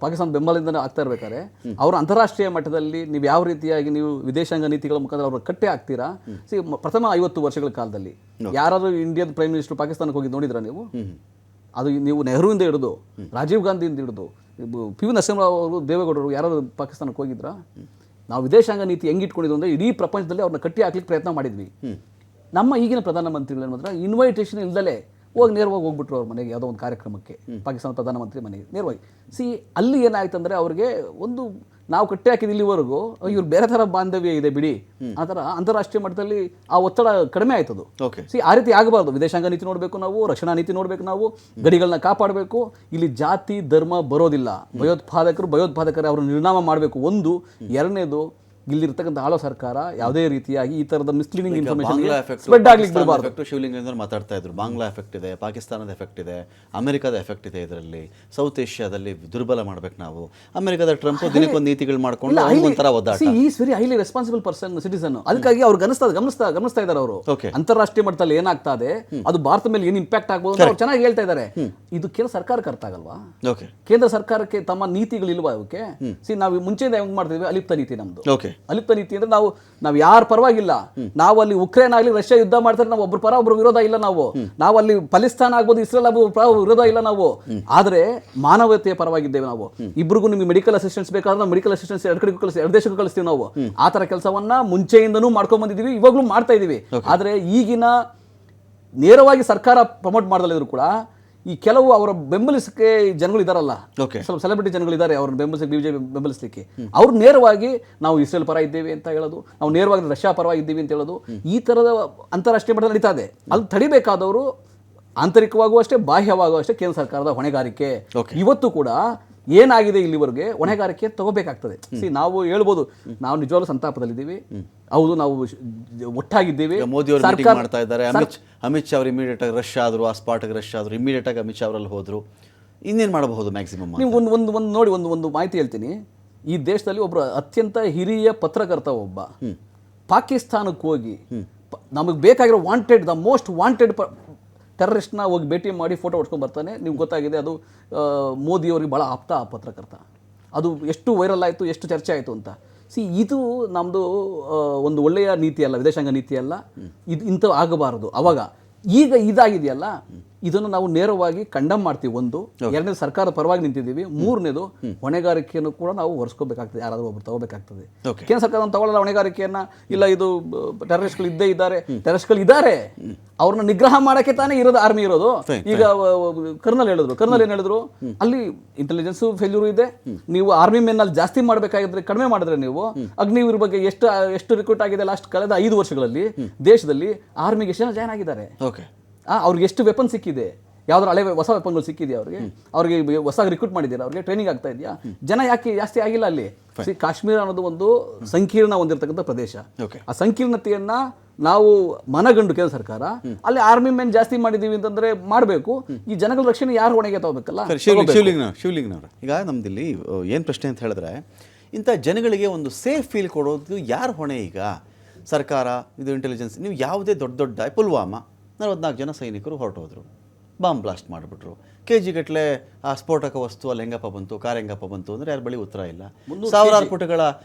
ಪಾಕಿಸ್ತಾನದ ಬೆಂಬಲದಿಂದ ಆಗ್ತಾ ಇರ್ಬೇಕಾದ್ರೆ ಅವರು ಅಂತಾರಾಷ್ಟ್ರೀಯ ಮಟ್ಟದಲ್ಲಿ ನೀವು ಯಾವ ರೀತಿಯಾಗಿ ನೀವು ವಿದೇಶಾಂಗ ನೀತಿಗಳ ಮುಖಾಂತರ ಅವ್ರ ಕಟ್ಟೆ ಹಾಕ್ತೀರಾ? ಪ್ರಥಮ 50 ವರ್ಷಗಳ ಕಾಲದಲ್ಲಿ ಯಾರಾದ್ರೂ ಇಂಡಿಯಾದ ಪ್ರೈಮ್ ಮಿನಿಸ್ಟರ್ ಪಾಕಿಸ್ತಾನಕ್ಕೆ ಹೋಗಿ ನೋಡಿದ್ರಾ ನೀವು? ಅದು ನೀವು ನೆಹರುವಿಂದ ಹಿಡಿದು ರಾಜೀವ್ ಗಾಂಧಿಯಿಂದ ಹಿಡಿದು PV ನರಸಿಂಹರಾವ್ ಅವರು, ದೇವೇಗೌಡರು ಯಾರಾದ್ರು ಪಾಕಿಸ್ತಾನಕ್ಕೆ ಹೋಗಿದ್ರಾ? ನಾವು ವಿದೇಶಾಂಗ ನೀತಿ ಹೆಂಗೆ ಇಟ್ಕೊಂಡಿದ್ವು ಅಂದರೆ ಇಡೀ ಪ್ರಪಂಚದಲ್ಲಿ ಅವ್ರನ್ನ ಕಟ್ಟಿ ಹಾಕ್ಲಿಕ್ಕೆ ಪ್ರಯತ್ನ ಮಾಡಿದ್ವಿ. ನಮ್ಮ ಈಗಿನ ಪ್ರಧಾನಮಂತ್ರಿಗಳು ಮಾತ್ರ ಇನ್ವೈಟೇಷನ್ ಇಲ್ದಲೇ ನೇರವಾಗಿ ಹೋಗ್ಬಿಟ್ರು ಅವ್ರ ಮನೆಗೆ, ಯಾವುದೋ ಒಂದು ಕಾರ್ಯಕ್ರಮಕ್ಕೆ, ಪಾಕಿಸ್ತಾನ ಪ್ರಧಾನಮಂತ್ರಿ ಮನೆಗೆ ನೇರವಾಗಿ. ಅಲ್ಲಿ ಏನಾಯ್ತು ಅಂದರೆ ಅವ್ರಿಗೆ ಒಂದು, ನಾವು ಕಟ್ಟಿ ಹಾಕಿದ ಇಲ್ಲಿವರೆಗೂ ಇವ್ರು ಬೇರೆ ಥರ ಬಾಂಧವ್ಯ ಇದೆ ಬಿಡಿ, ಆ ಥರ ಅಂತಾರಾಷ್ಟ್ರೀಯ ಮಟ್ಟದಲ್ಲಿ ಆ ಒತ್ತಡ ಕಡಿಮೆ ಆಯ್ತದು. ಆ ರೀತಿ ಆಗಬಾರ್ದು. ವಿದೇಶಾಂಗ ನೀತಿ ನೋಡಬೇಕು ನಾವು, ರಕ್ಷಣಾ ನೀತಿ ನೋಡಬೇಕು ನಾವು, ಗಡಿಗಳನ್ನ ಕಾಪಾಡಬೇಕು. ಇಲ್ಲಿ ಜಾತಿ ಧರ್ಮ ಬರೋದಿಲ್ಲ. ಭಯೋತ್ಪಾದಕರು ಅವ್ರನ್ನ ನಿರ್ನಾಮ ಮಾಡಬೇಕು. ಒಂದು. ಎರಡನೇದು, ಇಲ್ಲಿರ್ತಕ್ಕಂಥ ಆಳೋ ಸರ್ಕಾರ ಯಾವುದೇ ರೀತಿಯಾಗಿ ಈ ತರದ ಮಿಸ್ಲೀಡಿಂಗ್ ಇನ್ಫಾರ್ಮೇಷನ್ ಸ್ಪ್ರೆಡ್ ಆಗ್ಲಿಕ್ಕೆ ಬಿಡಬಾರ್ದು. ಶಿವಲಿಂಗ ಮಾತಾಡ್ತಾ ಇದ್ರು, ಬಾಂಗ್ಲಾ ಎಫೆಕ್ಟ್ ಇದೆ, ಪಾಕಿಸ್ತಾನದ ಎಫೆಕ್ಟ್ ಇದೆ, ಅಮೆರಿಕದ ಎಫೆಕ್ಟ್ ಇದೆ, ಇದರಲ್ಲಿ ಸೌತ್ ಏಷ್ಯಾದಲ್ಲಿ ದುರ್ಬಲ ಮಾಡ್ಬೇಕು ನಾವು. ಅಮೆರಿಕದ ಟ್ರಂಪ್ ದಿನಕ್ಕೊಂದು ನೀತಿಗಳು ಮಾಡ್ಕೊಂಡು ಒಂಥರ ಒದ್ದಾಟ. Is very highly responsible person, citizen. ಅದಕ್ಕಾಗಿ ಅವ್ರು ಗಮನಿಸ್ತಾ ಇದ್ದಾರೆ ಅವರು. ಅಂತಾರಾಷ್ಟ್ರೀಯ ಮಟ್ಟದಲ್ಲಿ ಏನಾಗ್ತಾ ಇದೆ, ಅದು ಭಾರತ ಮೇಲೆ ಏನು ಇಂಪ್ಯಾಕ್ಟ್ ಆಗ್ಬೋದು ಅವ್ರು ಚೆನ್ನಾಗಿ ಹೇಳ್ತಾ ಇದ್ದಾರೆ. ಇದು ಕೇಂದ್ರ ಸರ್ಕಾರಕ್ಕೆ ಅರ್ಥ ಆಗಲ್ವಾ? ಕೇಂದ್ರ ಸರ್ಕಾರಕ್ಕೆ ತಮ್ಮ ನೀತಿಗಳಿಲ್ವಾ ಅವಕ್ಕೆ? ನಾವು ಮುಂಚೆಯಿಂದ ಹೆಂಗ್ ಮಾಡ್ತಿದ್ವಿ, ಅಲಿಪ್ತ ನೀತಿ ನಮ್ದು. ಅಲಿಪ್ತ ನೀತಿ ಅಂದ್ರೆ ನಾವು ಯಾರ ಪರವಾಗಿಲ್ಲ. ನಾವು ಅಲ್ಲಿ ಉಕ್ರೇನ್ ಆಗ್ಲಿ, ರಷ್ಯಾ ಯುದ್ಧ ಮಾಡ್ತಾರೆ, ನಾವು ಒಬ್ರು ಪರ ಒಬ್ರು ವಿರೋಧ ಇಲ್ಲ. ನಾವು ಅಲ್ಲಿ ಪಾಕಿಸ್ತಾನ ಆಗ್ಬೋದು, ಇಸ್ರೇಲ್ ಆಗ್ಬೋದು, ವಿರೋಧ ಇಲ್ಲ ನಾವು. ಆದ್ರೆ ಮಾನವತೆಯ ಪರವಾಗಿದ್ದೇವೆ ನಾವು. ಇಬ್ರಿಗೂ ನಿಮ್ಗೆ ಮೆಡಿಕಲ್ ಅಸಿಸ್ಟೆನ್ಸ್ ಬೇಕಾದ್ರೆ ನಾವು ಮೆಡಿಕಲ್ ಅಸಿಸ್ಟೆನ್ಸ್ ಎರಡು ದೇಶಕ್ಕೂ ಕಳಿಸ್ತೀವಿ ನಾವು. ಆ ತರ ಕೆಲಸವನ್ನ ಮುಂಚೆಯಿಂದನೂ ಮಾಡ್ಕೊಂಡ್ ಬಂದಿದೀವಿ, ಇವಾಗ್ಲೂ ಮಾಡ್ತಾ ಇದೀವಿ. ಆದ್ರೆ ಈಗಿನ ನೇರವಾಗಿ ಸರ್ಕಾರ ಪ್ರಮೋಟ್ ಮಾಡದಲ್ಲಿದ್ರು ಕೂಡ ಈ ಕೆಲವು ಅವರ ಬೆಂಬಲಿಸಕ್ಕೆ ಜನಗಳು ಇದಾರಲ್ಲ, ಸ್ವಲ್ಪ ಸೆಲೆಬ್ರಿಟಿ ಜನಗಳಿದ್ದಾರೆ ಅವ್ರನ್ನ ಬೆಂಬಲಿಸಕ್ಕೆ, ಬಿಜೆಪಿ ಬೆಂಬಲಿಸಲಿಕ್ಕೆ, ಅವ್ರು ನೇರವಾಗಿ ನಾವು ಇಸ್ರೇಲ್ ಪರ ಇದ್ದೇವೆ ಅಂತ ಹೇಳೋದು, ನಾವು ನೇರವಾಗಿ ರಷ್ಯಾ ಪರವಾಗಿದ್ದೀವಿ ಅಂತ ಹೇಳೋದು, ಈ ತರದ ಅಂತಾರಾಷ್ಟ್ರೀಯ ಮಟ್ಟದಲ್ಲಿ ನಡೀತಾ ಇದೆ. ಅಲ್ಲಿ ತಡಿಬೇಕಾದವರು ಆಂತರಿಕವಾಗೂ ಅಷ್ಟೇ, ಬಾಹ್ಯವಾಗೂ ಅಷ್ಟೇ ಕೇಂದ್ರ ಸರ್ಕಾರದ ಹೊಣೆಗಾರಿಕೆ. ಇವತ್ತು ಕೂಡ ಏನಾಗಿದೆ ಇಲ್ಲಿವರೆಗೆ ಹೊಣೆಗಾರಿಕೆ ತಗೋಬೇಕಾಗ್ತದೆ. ನಾವು ಹೇಳ್ಬೋದು, ನಾವು ನಿಜವಾಗ್ಲೂ ಸಂತಾಪದಲ್ಲಿದ್ದೀವಿ, ಹೌದು, ನಾವು ಒಟ್ಟಾಗಿದ್ದೀವಿ. ಮೋದಿ ಅವರು ಮೀಟಿಂಗ್ ಮಾಡ್ತಾ ಇದ್ದಾರೆ, ಅಮಿತ್ ಶಾ ಅವರು ಇಮಿಡಿಯೇಟ್ ಆಗಿ ರಶ್ ಆದ್ರು, ಆ ಸ್ಪಾಟ್ಗೆ ರಶ್ ಆದ್ರು, ಇಮಿಡಿಯೇಟ್ ಆಗಿ ಅಮಿತ್ ಶಾ ಅವರಲ್ಲಿ ಹೋದ್ರು. ಇನ್ನೇನು ಮಾಡಬಹುದು ಮ್ಯಾಕ್ಸಿಮಮ್? ನೀವು ಒಂದು ನೋಡಿ, ಒಂದು ಮಾಹಿತಿ ಹೇಳ್ತೀನಿ. ಈ ದೇಶದಲ್ಲಿ ಒಬ್ಬರು ಅತ್ಯಂತ ಹಿರಿಯ ಪತ್ರಕರ್ತ ಒಬ್ಬ ಪಾಕಿಸ್ತಾನಕ್ಕೆ ಹೋಗಿ ನಮಗೆ ಬೇಕಾಗಿರೋ ದ ಮೋಸ್ಟ್ ವಾಂಟೆಡ್ ಟೆರರಿಸ್ಟ್ನ ಹೋಗಿ ಭೇಟಿ ಮಾಡಿ ಫೋಟೋ ಹೊಡ್ಕೊಂಡು ಬರ್ತಾನೆ. ನಿಮ್ಗೆ ಗೊತ್ತಾಗಿದೆ, ಅದು ಮೋದಿಯವರಿಗೆ ಭಾಳ ಆಪ್ತ ಪತ್ರಕರ್ತ. ಅದು ಎಷ್ಟು ವೈರಲ್ ಆಯಿತು, ಎಷ್ಟು ಚರ್ಚೆ ಆಯಿತು ಅಂತ. ಇದು ನಮ್ಮದು ಒಂದು ಒಳ್ಳೆಯ ನೀತಿ ಅಲ್ಲ, ವಿದೇಶಾಂಗ ನೀತಿ ಅಲ್ಲ. ಇಂಥವು ಆಗಬಾರದು. ಅವಾಗ ಈಗ ಇದಾಗಿದೆಯಲ್ಲ, ಇದನ್ನು ನಾವು ನೇರವಾಗಿ ಕಂಡಮ್ ಮಾಡ್ತೀವಿ. ಒಂದು. ಎರಡನೇದು, ಸರ್ಕಾರದ ಪರವಾಗಿ ನಿಂತಿದ್ದೀವಿ. ಮೂರನೇದು, ಹೊಣೆಗಾರಿಕೆಯನ್ನು ಕೂಡ ನಾವು ಹೊರಿಸ್ಕೋಬೇಕಾಗ್ತದೆ, ಯಾರಾದರೂ ಒಬ್ರು ತಗೋಬೇಕಾಗ್ತದೆ. ಕೇಂದ್ರ ಸರ್ಕಾರ ತಗೊಳ್ಳಲ್ಲ ಹೊಣೆಗಾರಿಕೆಯನ್ನ. ಇಲ್ಲ, ಇದು ಟೆರರಿಸ್ಟ್ಗಳು ಇದ್ದಾರೆ, ಅವ್ರನ್ನ ನಿಗ್ರಹ ಮಾಡಕ್ಕೆ ತಾನೇ ಇರೋದು ಆರ್ಮಿ ಇರೋದು. ಈಗ ಕರ್ನಲ್ ಏನ್ ಹೇಳಿದ್ರು, ಅಲ್ಲಿ ಇಂಟೆಲಿಜೆನ್ಸ್ ಫೇಲ್ಯೂರ್ ಇದೆ, ನೀವು ಆರ್ಮಿ ಮೆನ್ ಅಲ್ಲಿ ಜಾಸ್ತಿ ಮಾಡಬೇಕಾಗಿದ್ರೆ ಕಡಿಮೆ ಮಾಡಿದ್ರೆ ನೀವು ಅಗ್ನಿವೀರ್ ಬಗ್ಗೆ ಎಷ್ಟು ರಿಕ್ರೂಟ್ ಆಗಿದೆ ಕಳೆದ 5 ವರ್ಷಗಳಲ್ಲಿ ದೇಶದಲ್ಲಿ ಆರ್ಮಿಗೆ ಎಷ್ಟು ಜನ ಜಾಯ್ನ್ ಆಗಿದ್ದಾರೆ, ಅವ್ರಿಗೆ ಎಷ್ಟು ವೆಪನ್ ಸಿಕ್ಕಿದೆ, ಯಾವ್ದಾರು ಹಳೆ ಹೊಸ ವೆಪನ್ಗಳು ಸಿಕ್ಕಿದೆಯಾ ಅವ್ರಿಗೆ ಹೊಸ ರಿಕ್ರೂಟ್ ಮಾಡಿದ್ದೀರಾ, ಅವ್ರಿಗೆ ಟ್ರೈನಿಂಗ್ ಆಗ್ತಾ ಇದೆಯಾ? ಜನ ಯಾಕೆ ಜಾಸ್ತಿ ಆಗಿಲ್ಲ ಅಲ್ಲಿ? ಕಾಶ್ಮೀರ ಅನ್ನೋದು ಒಂದು ಸಂಕೀರ್ಣ ಹೊಂದಿರತಕ್ಕಂಥ ಪ್ರದೇಶ. ಆ ಸಂಕೀರ್ಣತೆಯನ್ನ ನಾವು ಮನಗಂಡು ಕೇಂದ್ರ ಸರ್ಕಾರ ಅಲ್ಲಿ ಆರ್ಮಿ ಮೆನ್ ಜಾಸ್ತಿ ಮಾಡಿದೀವಿ ಅಂತಂದ್ರೆ ಮಾಡಬೇಕು. ಈ ಜನಗಳ ರಕ್ಷಣೆ ಯಾರು ಹೊಣೆಗೆ ತಗೋಬೇಕಲ್ಲ? ಶಿವಲಿಂಗನವ್ರ, ಈಗ ನಮ್ದಿಲ್ಲಿ ಏನು ಪ್ರಶ್ನೆ ಅಂತ ಹೇಳಿದ್ರೆ, ಇಂಥ ಜನಗಳಿಗೆ ಒಂದು ಸೇಫ್ ಫೀಲ್ ಕೊಡೋದು ಯಾರು ಹೊಣೆ? ಈಗ ಸರ್ಕಾರ, ಇದು ಇಂಟೆಲಿಜೆನ್ಸ್. ನೀವು ಯಾವುದೇ ದೊಡ್ಡ ಪುಲ್ವಾಮಾ 44 ಜನ ಸೈನಿಕರು ಹೊರಟೋದ್ರು, ಬಾಂಬ್ ಬ್ಲಾಸ್ಟ್ ಮಾಡಿಬಿಟ್ರು, KG ಗಟ್ಟಲೆ ಆ ಸ್ಫೋಟಕ ವಸ್ತು ಅಲ್ಲಿ ಹೆಂಗಪ್ಪ ಬಂತು, ಕಾರ್ ಹೆಂಗಪ್ಪ ಬಂತು ಅಂದರೆ ಯಾರ ಬಳಿ ಉತ್ತರ ಇಲ್ಲ. ಸಾವಿರಾರು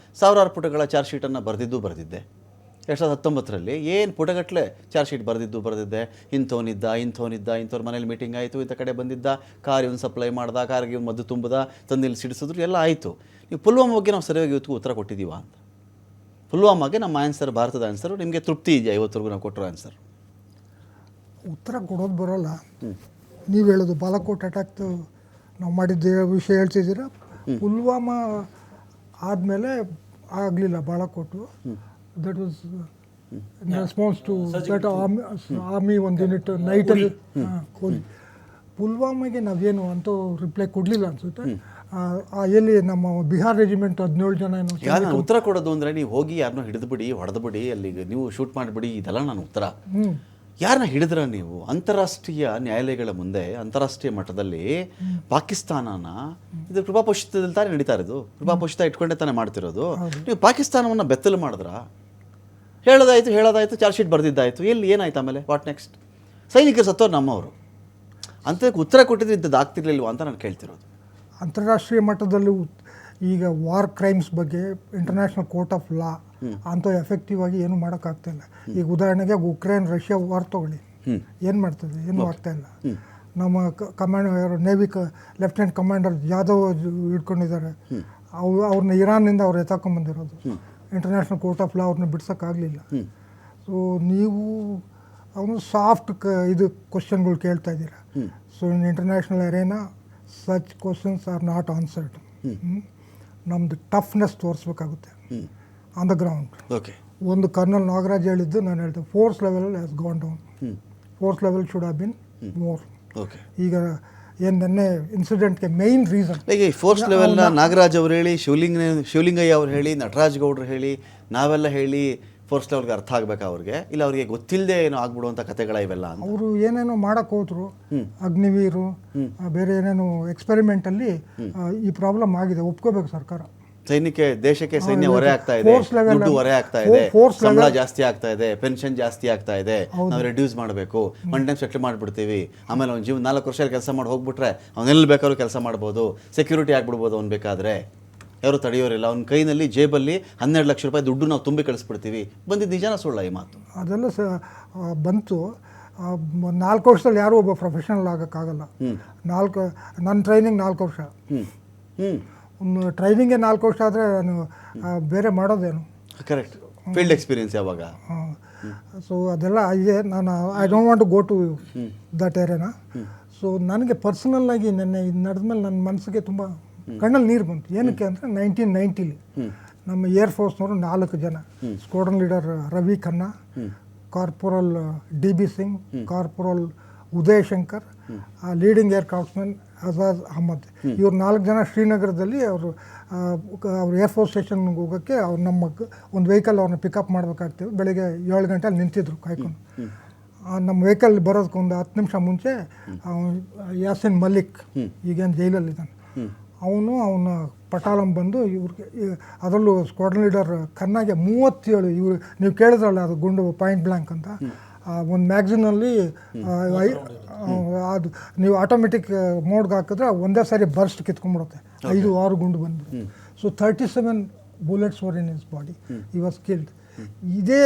ಪುಟಗಳ ಚಾರ್ಜ್ ಶೀಟನ್ನು ಬರೆದಿದ್ದೆ 2019ರಲ್ಲಿ. ಏನು ಪುಟಗಟ್ಟಲೆ ಚಾರ್ಜ್ ಶೀಟ್ ಬರೆದಿದ್ದೆ. ಇಂಥವ್ರ ಮನೇಲಿ ಮೀಟಿಂಗ್ ಆಯಿತು, ಇಂಥ ಕಡೆ ಬಂದಿದ್ದ, ಕಾರ್ ಇವನು ಸಪ್ಲೈ ಮಾಡ್ದ, ಕಾರ್ಗೆ ಇವನು ಮದ್ದು ತುಂಬದ, ತಂದಿಲ್ಲಿ ಸಿಡಿಸಿದ್ರು, ಎಲ್ಲ ಆಯಿತು. ನೀವು ಪುಲ್ವಾಮಾ ಬಗ್ಗೆ ನಾವು ಸರಿಯಾಗಿ ಇವತ್ತು ಉತ್ತರ ಕೊಟ್ಟಿದ್ದೀವ ಅಂತ? ಪುಲ್ವಾಮಾಗೆ ನಮ್ಮ ಆನ್ಸರ್, ಭಾರತದ ಆನ್ಸರು ನಿಮಗೆ ತೃಪ್ತಿ ಇದೆಯಾ ಇವತ್ತರೆಗೂ ನಾವು ಕೊಟ್ಟಿರೋ ಆನ್ಸರ್? ಉತ್ತರ ಕೊಡೋದು ಬರೋಲ್ಲ. ನೀವು ಹೇಳೋದು ಬಾಲಾಕೋಟ್ ಅಟ್ಯಾಕ್ ನಾವು ಮಾಡಿದ್ದ ವಿಷಯ ಹೇಳ್ತಿದ್ದೀರಾ. ಪುಲ್ವಾಮಾ ಆದಮೇಲೆ ಆಗಲಿಲ್ಲ Balakot. That was response to that army ಒಂದು ಯೂನಿಟ್ ನೈಟಲ್ಲಿ ಹೋಗಿ ಪುಲ್ವಾಮಾಗೆ ನಾವೇನು ಅಂತೂ ರಿಪ್ಲೈ ಕೊಡಲಿಲ್ಲ ಅನಿಸುತ್ತೆ. ಎಲ್ಲಿ ನಮ್ಮ ಬಿಹಾರ್ ರೆಜಿಮೆಂಟ್ 17 ಜನ ಏನೋ ಈಗ ನಾನು ಉತ್ತರ ಕೊಡೋದು ಅಂದರೆ ನೀವು ಹೋಗಿ ಯಾರನ್ನೋ ಹಿಡಿದುಬಿಡಿ, ಹೊಡೆದುಬಿಡಿ, ಅಲ್ಲಿಗೆ ನೀವು ಶೂಟ್ ಮಾಡಿಬಿಡಿ, ಇದೆಲ್ಲ ನಾನು ಉತ್ತರ. ಯಾರನ್ನ ಹಿಡಿದ್ರ ನೀವು? ಅಂತಾರಾಷ್ಟ್ರೀಯ ನ್ಯಾಯಾಲಯಗಳ ಮುಂದೆ ಅಂತಾರಾಷ್ಟ್ರೀಯ ಮಟ್ಟದಲ್ಲಿ ಪಾಕಿಸ್ತಾನನ ಇದು ಕೃಪಾಪೋಷಿತದಲ್ಲಿ ತಾನೇ ನಡೀತಾ ಇರೋದು, ಕೃಪಾಪೋಷಿತ ಇಟ್ಕೊಂಡೇ ತಾನೇ ಮಾಡ್ತಿರೋದು. ನೀವು ಪಾಕಿಸ್ತಾನವನ್ನು ಬೆತ್ತಲು ಮಾಡಿದ್ರ? ಹೇಳೋದಾಯ್ತು, ಚಾರ್ಜ್ ಶೀಟ್ ಬರೆದಿದ್ದಾಯಿತು, ಎಲ್ಲಿ ಏನಾಯ್ತು ಆಮೇಲೆ? What next? ಸೈನಿಕರು ಸತ್ತೋರು ನಮ್ಮವರು, ಅಂಥದಕ್ಕೆ ಉತ್ತರ ಕೊಟ್ಟಿದ್ರೆ ಇಂಥದ್ದು ಆಗ್ತಿರ್ಲಿಲ್ವಾ ಅಂತ ನಾನು ಕೇಳ್ತಿರೋದು. ಅಂತಾರಾಷ್ಟ್ರೀಯ ಮಟ್ಟದಲ್ಲಿ ಈಗ ವಾರ್ ಕ್ರೈಮ್ಸ್ ಬಗ್ಗೆ ಇಂಟರ್ನ್ಯಾಷನಲ್ ಕೋರ್ಟ್ ಆಫ್ ಲಾ ಅಂತ ಎಫೆಕ್ಟಿವ್ ಆಗಿ ಏನು ಮಾಡೋಕ್ಕಾಗ್ತಾಯಿಲ್ಲ. ಈಗ ಉದಾಹರಣೆಗೆ ಉಕ್ರೇನ್ ರಷ್ಯಾ ವಾರ್ ತೊಗೊಳ್ಳಿ, ಏನು ಮಾಡ್ತದೆ? ಏನೂ ಆಗ್ತಾಯಿಲ್ಲ. ನಮ್ಮ commander navy lieutenant commander Yadav ಹಿಡ್ಕೊಂಡಿದ್ದಾರೆ, ಅವ್ರನ್ನ ಇರಾನ್ನಿಂದ ಅವ್ರು ಎತ್ತಾಕೊಂಡ್ಬಂದಿರೋದು. ಇಂಟರ್ನ್ಯಾಷನಲ್ ಕೋರ್ಟ್ ಆಫ್ ಲಾ ಅವ್ರನ್ನ ಬಿಡ್ಸೋಕ್ಕಾಗಲಿಲ್ಲ. ಸೊ ನೀವು ಅವನು ಸಾಫ್ಟ್ ಇದು ಕ್ವಶನ್ಗಳು ಕೇಳ್ತಾ ಇದ್ದೀರಾ. So in international arena such questions are not answered. ನಮ್ಮದು ಟಫ್ನೆಸ್ ತೋರಿಸ್ಬೇಕಾಗುತ್ತೆ ಆನ್ ದ ಗ್ರೌಂಡ್. ಓಕೆ, ಒಂದು ಕರ್ನಲ್ ನಾಗರಾಜ್ ಹೇಳಿದ್ದು ನಾನು ಹೇಳ್ದೆ, force level has gone down, force level should have been more. Okay, ಈಗ ಏನು ನೆನ್ನೆ ಇನ್ಸಿಡೆಂಟ್ಗೆ ಮೇಯ್ನ್ ರೀಸನ್ ಈಗ ಈ ಫೋರ್ಸ್ ಲೆವೆಲ್ನ ನಾಗರಾಜ್ ಅವರು ಹೇಳಿ, ಶಿವಲಿಂಗಯ್ಯ ಅವ್ರು ಹೇಳಿ, ನಟರಾಜ್ ಗೌಡ್ರು ಹೇಳಿ, ನಾವೆಲ್ಲ ಹೇಳಿ ಫೋರ್ಸ್ ಲೆವೆಲ್ಗೆ ಅರ್ಥ ಆಗ್ಬೇಕಾ ಅವ್ರಿಗೆ? ಇಲ್ಲ ಅವ್ರಿಗೆ ಗೊತ್ತಿಲ್ಲದೆ ಏನೋ ಆಗ್ಬಿಡುವಂಥ ಕಥೆಗಳ ಇವೆಲ್ಲ ಅಂತ ಅವರು ಏನೇನೋ ಮಾಡಕ್ಕೆ ಹೋದ್ರು, ಅಗ್ನಿವೀರು ಬೇರೆ ಏನೇನೋ ಎಕ್ಸ್ಪೆರಿಮೆಂಟಲ್ಲಿ ಈ ಪ್ರಾಬ್ಲಮ್ ಆಗಿದೆ, ಒಪ್ಕೋಬೇಕು ಸರ್ಕಾರ. ಸೈನಿಕ ದೇಶಕ್ಕೆ ಸೈನ್ಯ ಹೊರೆ ಆಗ್ತಾ ಇದೆ, ದುಡ್ಡು ಹೊರೆ ಆಗ್ತಾ ಇದೆ, ಸಂಬಳ ಜಾಸ್ತಿ ಆಗ್ತಾ ಇದೆ, ಪೆನ್ಷನ್ ಜಾಸ್ತಿ ಆಗ್ತಾ ಇದೆ, ನಾವು ರೆಡ್ಯೂಸ್ ಮಾಡಬೇಕು, ಒನ್ ಟೈಮ್ ಸೆಟ್ಲ್ ಮಾಡಿಬಿಡ್ತೀವಿ, ಆಮೇಲೆ ಅವ್ನು 4 ವರ್ಷ ಕೆಲಸ ಮಾಡಿ ಹೋಗ್ಬಿಟ್ರೆ ಅವ್ನೆಲ್ಲಿ ಬೇಕಾದ್ರೂ ಕೆಲಸ ಮಾಡ್ಬೋದು, ಸೆಕ್ಯೂರಿಟಿ ಆಗ್ಬಿಡ್ಬೋದು ಅವ್ನು ಬೇಕಾದರೆ, ಯಾರು ತಡೆಯೋರಿಲ್ಲ, ಅವ್ನ ಕೈನಲ್ಲಿ ಜೇಬಲ್ಲಿ 12 ಲಕ್ಷ ರೂಪಾಯಿ ದುಡ್ಡು ನಾವು ತುಂಬಿ ಕಳಿಸ್ಬಿಡ್ತೀವಿ. ಬಂದಿದ್ದು ನಿಜಾನ ಸುಳ್ಳ ಈ ಮಾತು? ಅದೆಲ್ಲ ಬಂತು. 4 ವರ್ಷದಲ್ಲಿ ಯಾರೂ ಒಬ್ಬ ಪ್ರೊಫೆಷನಲ್ ಆಗೋಕ್ಕಾಗಲ್ಲ. ನನ್ನ ಟ್ರೈನಿಂಗ್ 4 ವರ್ಷ, ಒಂದು ಟ್ರೈನಿಂಗೇ 4 ವರ್ಷ ಆದರೆ ನಾನು ಬೇರೆ ಮಾಡೋದೇನು? ಕರೆಕ್ಟ್, ಫೀಲ್ಡ್ ಎಕ್ಸ್ಪೀರಿಯನ್ಸ್ ಯಾವಾಗ? ಸೊ ಅದೆಲ್ಲ ಇದೆ. ನಾನು I don't want to go to that ಏರಿಯಾನ. ಸೊ ನನಗೆ ಪರ್ಸನಲ್ಲಾಗಿ ನೆನ್ನೆ ಇದು ನಡೆದ್ಮೇಲೆ ನನ್ನ ಮನಸ್ಸಿಗೆ ತುಂಬ ಕಣ್ಣಲ್ಲಿ ನೀರು ಬಂತು. ಏನಕ್ಕೆ ಅಂದರೆ 1990 ನಮ್ಮ ಏರ್ಫೋರ್ಸ್ನವರು 4 ಜನ, squadron leader Ravi Khanna, corporal DB Singh, corporal Uday Shankar, leading aircraftsman Ajaz Ahmad, ಇವ್ರು 4 ಜನ ಶ್ರೀನಗರದಲ್ಲಿ ಅವ್ರು ಏರ್ಫೋರ್ಸ್ ಸ್ಟೇಷನ್ಗೆ ಹೋಗೋಕ್ಕೆ ಅವ್ರು ನಮ್ಮ ಒಂದು ವೆಹಿಕಲ್ ಅವ್ರನ್ನ ಪಿಕಪ್ ಮಾಡಬೇಕಾಗ್ತೇವೆ. ಬೆಳಗ್ಗೆ 7 ಗಂಟೆಲಿ ನಿಂತಿದ್ರು ಕಾಯ್ಕೊಂಡು. ನಮ್ಮ ವೆಹಿಕಲ್ ಬರೋದಕ್ಕೆ ಒಂದು 10 ನಿಮಿಷ ಮುಂಚೆ ಯಾಸಿನ್ ಮಲ್ಲಿಕ್, ಈಗೇನು ಜೈಲಲ್ಲಿದ್ದಾನೆ, ಅವನ ಪಟಾಲಂ ಬಂದು ಇವ್ರಿಗೆ, ಅದರಲ್ಲೂ ಸ್ಕ್ವಾಡ್ರನ್ ಲೀಡರ್ ಖನ್ನಾಗೆ 37 ಇವರು ನೀವು ಕೇಳಿದ್ರಲ್ಲ ಅದು ಗುಂಡು ಪಾಯಿಂಟ್ ಬ್ಲ್ಯಾಂಕ್ ಅಂತ, ಒಂದು ಮ್ಯಾಗ್ಝಿನಲ್ಲಿ ಅದು ನೀವು ಆಟೋಮೆಟಿಕ್ ಮೋಡ್ಗೆ ಹಾಕಿದ್ರೆ ಒಂದೇ ಸಾರಿ ಬರ್ಸ್ಟ್ ಕಿತ್ಕೊಂಡ್ಬಿಡುತ್ತೆ, 5-6 ಗುಂಡು ಬಂದ್ಬಿಡುತ್ತೆ. So 37 bullets were in his body, ಈ ವಾಸ್ ಕಿಲ್ಡ್. ಇದೇ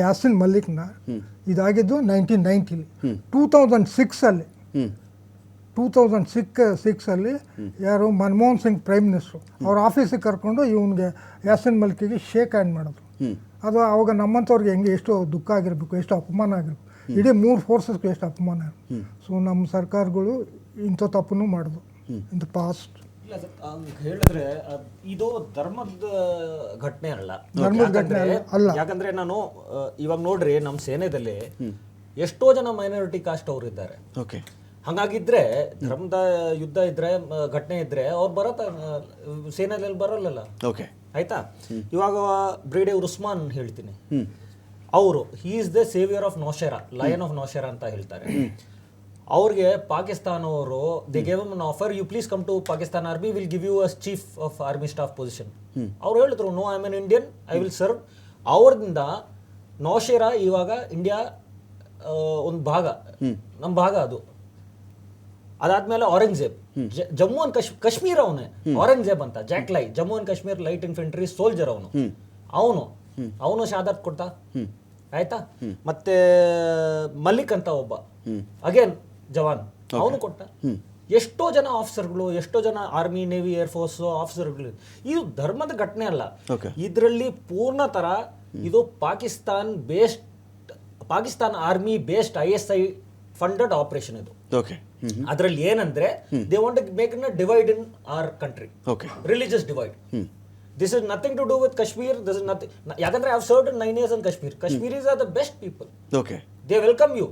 ಯಾಸಿನ್ ಮಲ್ಲಿಕ್ನ ಇದಾಗಿದ್ದು 1990. 2006 2006 ಯಾರು ಮನಮೋಹನ್ ಸಿಂಗ್ ಪ್ರೈಮ್ ಮಿನಿಸ್ಟ್ರು ಅವ್ರ ಆಫೀಸಿಗೆ ಕರ್ಕೊಂಡು ಇವನಿಗೆ ಯಾಸಿನ್ ಮಲ್ಲಿಕಿಗೆ ಶೇಕ್ ಹ್ಯಾಂಡ್ ಮಾಡಿದ್ರು. ಅದು ಅವಾಗ ನಮ್ಮಂಥವ್ರಿಗೆ ಹೆಂಗೆ ಎಷ್ಟು ದುಃಖ ಆಗಿರಬೇಕು, ಎಷ್ಟು ಅಪಮಾನ ಆಗಿರಬೇಕು, ಇಡೀ 3 ಫೋರ್ಸಸ್ಗೂ ಎಷ್ಟು ಅಪಮಾನ. ಸೊ ನಮ್ಮ ಸರ್ಕಾರಗಳು ಇಂಥ ತಪ್ಪನ್ನು ಮಾಡಿದ್ರು ಇನ್ ದ ಪಾಸ್ಟ್. ಇಲ್ಲ ಸರ್, ಹೇಳಿದ್ರೆ ಇದು ಧರ್ಮದ ಘಟನೆ ಅಲ್ಲ. ಯಾಕಂದ್ರೆ ನಾನು ಇವಾಗ ನೋಡ್ರಿ ನಮ್ಮ ಸೇನೆದಲ್ಲಿ ಎಷ್ಟೋ ಜನ ಮೈನಾರಿಟಿ ಕಾಸ್ಟ್ ಅವ್ರು ಇದ್ದಾರೆ. ಓಕೆ, ಹಂಗಾಗಿದ್ರೆ ಧರ್ಮದ ಯುದ್ಧ ಇದ್ರೆ ಘಟನೆ ಇದ್ರೆ ಅವ್ರು ಬರತ್ತ ಸೇನೆಯಲ್ಲಿ ಬರಲ್ಲ. ಓಕೆ, ಆಯ್ತಾ? ಇವಾಗ ಬ್ರಿಗೇಡಿಯರ್ ಉಸ್ಮಾನ್ ಹೇಳ್ತೀನಿ, ಅವರು he is the saviour of Naushera, lion of Naushera ಅಂತ ಹೇಳ್ತಾರೆ. ಅವ್ರಿಗೆ ಪಾಕಿಸ್ತಾನವರು they gave him an offer, you please come to Pakistan army, will give you as chief of army staff position. ಅವ್ರು ಹೇಳಿದ್ರು no, I am an Indian, I will serve. ಅವ್ರದಿಂದ ನೌಶೆರಾ ಇವಾಗ India ಒಂದು ಭಾಗ, ನಮ್ಮ ಭಾಗ ಅದು. ಅದಾದ್ಮೇಲೆ ಔರಂಗಜೇಬ್, ಜಮ್ಮು ಅಂಡ್ ಕಾಶ್ಮೀರ ಅವನೇ ಔರಂಗಜೇಬ್ ಅಂತ, JAKLI, Jammu and Kashmir light infantry soldier ಅವನು ಶಾದಾತ್ ಕೊಡ್ತಾ. ಆಯ್ತಾ? ಮತ್ತೆ ಮಲ್ಲಿಕ್ ಅಂತ ಒಬ್ಬ ಅಗೇನ್ ಜವಾನ್, ಅವನು ಕೊಟ್ಟ. ಎಷ್ಟೋ ಜನ ಆಫೀಸರ್ಗಳು, ಎಷ್ಟೋ ಜನ ಆರ್ಮಿ, ನೇವಿ, ಏರ್ಫೋರ್ಸ್ ಆಫೀಸರ್ಗಳು. ಇದು ಧರ್ಮದ ಘಟನೆ ಅಲ್ಲ, ಇದರಲ್ಲಿ ಪೂರ್ಣ ತರ ಇದು Pakistan army based ISI funded operation ಇದು. ಅದರಲ್ಲಿ ಏನಂದ್ರೆ they want to make a divide in our country, religious divide. This is nothing to do with Kashmir. This is nothing, ಯಾಕಂದ್ರೆ I have served 9 years in Kashmir. Kashmiris are the best people. They welcome you.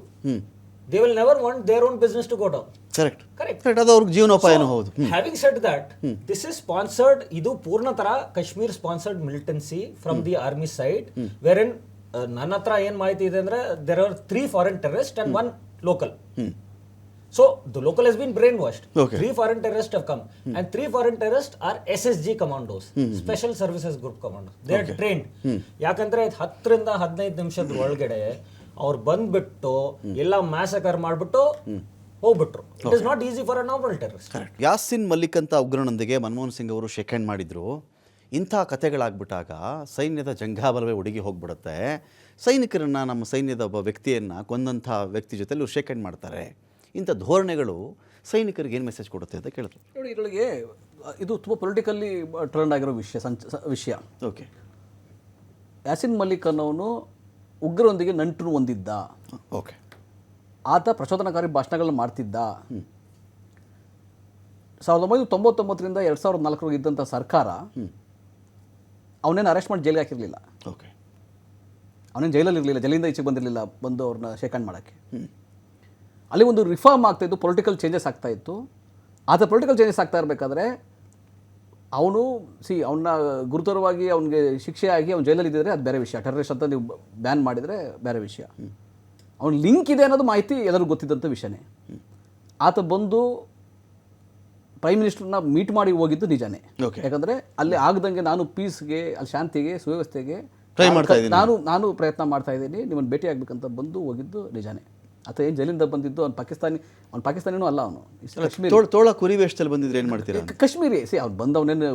they will never want their own business to go down. Correct Correct. Correct, ಅದು ಅವ್ರಿಗೆ ಜೀವನೋಪಾಯನೂ ಹೌದು. Having said that, this is sponsored, ಇದು ಪೂರ್ಣತರ Kashmir sponsored militancy from the army side, where ನನ್ನ ಹತ್ರ ಏನ್ ಮಾಹಿತಿ ಇದೆ ಅಂದ್ರೆ there are 3 foreign terrorist and 1 local. So the local has been brainwashed. Okay. 3 foreign terrorists have come, and 3 foreign terrorists are SSG commandos, Special Services Group commandos. They are trained. ಯಾಕಂದ್ರೆ 10 ರಿಂದ 15 ನಿಮಿಷದ ಒಳಗಡೆ ಅವ್ರು ಬಂದ್ಬಿಟ್ಟು ಎಲ್ಲ ಮ್ಯಾಸಕರ್ ಮಾಡ್ಬಿಟ್ಟು ಹೋಗ್ಬಿಟ್ರು. It is not easy for a normal terrorist. Correct. Yasin Malik ಅಂತ ಉಗ್ರನೊಂದಿಗೆ ಮನಮೋಹನ್ ಸಿಂಗ್ ಅವರು ಶೇಕ್ ಹ್ಯಾಂಡ್ ಮಾಡಿದ್ರು. ಇಂಥ ಕಥೆಗಳಾಗ್ಬಿಟ್ಟಾಗ ಸೈನ್ಯದ ಜಂಘಾಬಲವೇ ಒಡಗಿ ಹೋಗ್ಬಿಡುತ್ತೆ. ಸೈನಿಕರನ್ನು, ನಮ್ಮ ಸೈನ್ಯದ ಒಬ್ಬ ವ್ಯಕ್ತಿಯನ್ನು ಕೊಂದಂಥ ವ್ಯಕ್ತಿ ಜೊತೆಲಿ ಇವ್ರು ಶೇಕ್ ಹ್ಯಾಂಡ್ ಮಾಡ್ತಾರೆ. ಇಂಥ ಧೋರಣೆಗಳು ಸೈನಿಕರಿಗೆ ಏನು ಮೆಸೇಜ್ ಕೊಡುತ್ತೆ ಅಂತ ಕೇಳಿದ್ರು. ನೋಡಿ, ಇದರೊಳಗೆ ಇದು ತುಂಬ ಪೊಲಿಟಿಕಲಿ ಟ್ರೆಂಡ್ ಆಗಿರೋ ವಿಷಯ. ಓಕೆ. ಯಾಸಿನ್ ಮಲ್ಲಿಕ್ ಅನ್ನೋನು ಉಗ್ರರೊಂದಿಗೆ ನಂಟು ಹೊಂದಿದ್ದ. ಓಕೆ. ಆತ ಪ್ರಚೋದನಕಾರಿ ಭಾಷಣಗಳನ್ನ ಮಾಡ್ತಿದ್ದ. 1999ರಿಂದ 2004 ಇದ್ದಂಥ ಸರ್ಕಾರ ಅವನೇನು ಅರೆಸ್ಟ್ ಮಾಡಿ ಜೈಲಿಗೆ ಹಾಕಿರಲಿಲ್ಲ. ಓಕೆ. ಅವನೇನು ಜೈಲಲ್ಲಿ ಇರಲಿಲ್ಲ, ಜೈಲಿಂದ ಈಚೆಗೆ ಬಂದಿರಲಿಲ್ಲ ಬಂದು ಅವ್ರನ್ನ ಶೇಕ್ ಹ್ಯಾಂಡ್ ಮಾಡೋಕ್ಕೆ. ಅಲ್ಲಿ ಒಂದು ರಿಫಾರ್ಮ್ ಆಗ್ತಾಯಿತ್ತು, ಪೊಲಿಟಿಕಲ್ ಚೇಂಜಸ್ ಆಗ್ತಾಯಿತ್ತು. ಆತ ಪೊಲಿಟಿಕಲ್ ಚೇಂಜಸ್ ಆಗ್ತಾ ಇರಬೇಕಾದ್ರೆ ಅವನು ಅವನ್ನ ಗುರುತರವಾಗಿ ಅವನಿಗೆ ಶಿಕ್ಷೆ ಆಗಿ ಅವ್ನು ಜೈಲಲ್ಲಿ ಇದ್ದಿದ್ರೆ ಅದು ಬೇರೆ ವಿಷಯ. ಟೆರರಿಸ್ಟ್ ಅಂತ ನೀವು ಬ್ಯಾನ್ ಮಾಡಿದರೆ ಬೇರೆ ವಿಷಯ. ಅವ್ನ ಲಿಂಕ್ ಇದೆ ಅನ್ನೋದು ಮಾಹಿತಿ ಎಲ್ಲರಿಗೂ ಗೊತ್ತಿದ್ದಂಥ ವಿಷಯನೇ. ಆತ ಬಂದು ಪ್ರೈಮ್ ಮಿನಿಸ್ಟರ್ನ ಮೀಟ್ ಮಾಡಿ ಹೋಗಿದ್ದು ನಿಜಾನೇ. ಯಾಕಂದರೆ ಅಲ್ಲಿ ಆಗದಂಗೆ ನಾನು ಪೀಸ್ಗೆ, ಅಲ್ಲಿ ಶಾಂತಿಗೆ, ಸುವ್ಯವಸ್ಥೆಗೆ ನಾನು ಪ್ರಯತ್ನ ಮಾಡ್ತಾ ಇದ್ದೀನಿ, ನಿಮ್ಮನ್ನು ಭೇಟಿ ಆಗ್ಬೇಕಂತ ಬಂದು ಹೋಗಿದ್ದು ನಿಜಾನೇ. ಆತ ಏನು ಜೈಲಿಂದ ಬಂದಿದ್ದು ಅವ್ನು ಪಾಕಿಸ್ತಾನಿನೂ ಅಲ್ಲ. ಅವನು ತೋಳ ಕುರಿ ವೇಷದಲ್ಲಿ ಬಂದಿದ್ರೆ ಏನು ಮಾಡ್ತೀರಾ? ಕಾಶ್ಮೀರಿ. ಅವ್ನು ಬಂದು ಅವನೇನು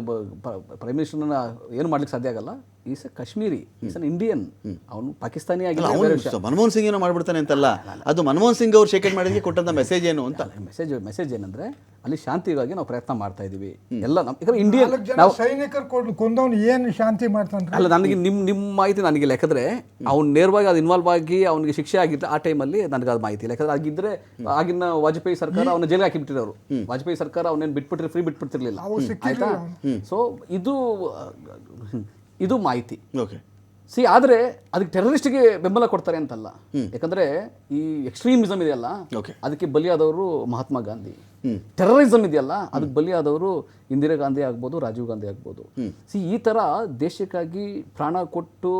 ಪ್ರೈಮ್ ಮಿನಿಸ್ಟರ್ನ ಏನು ಮಾಡ್ಲಿಕ್ಕೆ ಸಾಧ್ಯ ಆಗಲ್ಲ. Is A Kashmiri, is an Indian. ಅವನು ಪಾಕಿಸ್ತಾನಿ ಆಗಿಲ್ಲ. ಮನಮೋಹನ್ ಸಿಂಗ್ ಏನೋ ಮಾಡ್ಬಿಡ್ತಾನೆ ಅಂತಲ್ಲ, ಅದು ಮನಮೋಹನ್ ಸಿಂಗ್ ಅವ್ರು ಶೇಕ್ ಹ್ಯಾಂಡ್ ಮಾಡಿದಕ್ಕೆ ಕೊಟ್ಟಂತ ಮೆಸೇಜ್ ಏನು ಅಂತ. ಮೆಸೇಜ್ ಏನಂದ್ರೆ ಅಲ್ಲಿ ಶಾಂತಿಗಾಗಿ ನಾವು ಪ್ರಯತ್ನ ಮಾಡ್ತಾ ಇದೀವಿ ಎಲ್ಲ. ಇಂಡಿಯನ್ ನಾವು ಸೈನಿಕರು ಕೊಂದವನು ಏನು ಶಾಂತಿ ಮಾಡ್ತಾನೆ ಅಲ್ಲ. ನನಗೆ ನಿಮ್ಮ ಮಾಹಿತಿ ನನಗೆ ಯಾಕಂದ್ರೆ ಅವ್ನು ನೇರವಾಗಿ ಅದು ಇನ್ವಾಲ್ವ್ ಆಗಿ ಅವನಿಗೆ ಶಿಕ್ಷೆ ಆಗಿತ್ತು ಆ ಟೈಮಲ್ಲಿ ನನಗೆ ಅದು ಮಾಹಿತಿ ಇಲ್ಲ. ಯಾಕಂದ್ರೆ ಆಗಿದ್ರೆ ಆಗಿನ ವಾಜಪೇಯಿ ಸರ್ಕಾರ ಅವನ ಜೈಲಿಗೆ ಹಾಕಿಬಿಟ್ಟಿರೋರು. ವಾಜಪೇಯಿ ಸರ್ಕಾರ ಅವನೇನು ಬಿಟ್ಬಿಟ್ರೆ ಫ್ರೀ ಬಿಟ್ಬಿಡ್ತಿರ್ಲಿಲ್ಲ. ಆಯ್ತಾ? ಸೊ ಇದು ಮಾಹಿತಿ. ಓಕೆ. ಆದರೆ ಅದಕ್ಕೆ ಟೆರರಿಸ್ಟ್ಗೆ ಬೆಂಬಲ ಕೊಡ್ತಾರೆ ಅಂತಲ್ಲ. ಯಾಕಂದ್ರೆ ಈ ಎಕ್ಸ್ಟ್ರೀಮಿಸಮ್ ಇದೆಯಲ್ಲ, ಅದಕ್ಕೆ ಬಲಿಯಾದವರು ಮಹಾತ್ಮ ಗಾಂಧಿ. ಟೆರರಿಸಮ್ ಇದೆಯಲ್ಲ, ಅದಕ್ಕೆ ಬಲಿಯಾದವರು ಇಂದಿರಾ ಗಾಂಧಿ ಆಗ್ಬೋದು, ರಾಜೀವ್ ಗಾಂಧಿ ಆಗ್ಬೋದು. ಈ ಥರ ದೇಶಕ್ಕಾಗಿ ಪ್ರಾಣ ಕೊಟ್ಟು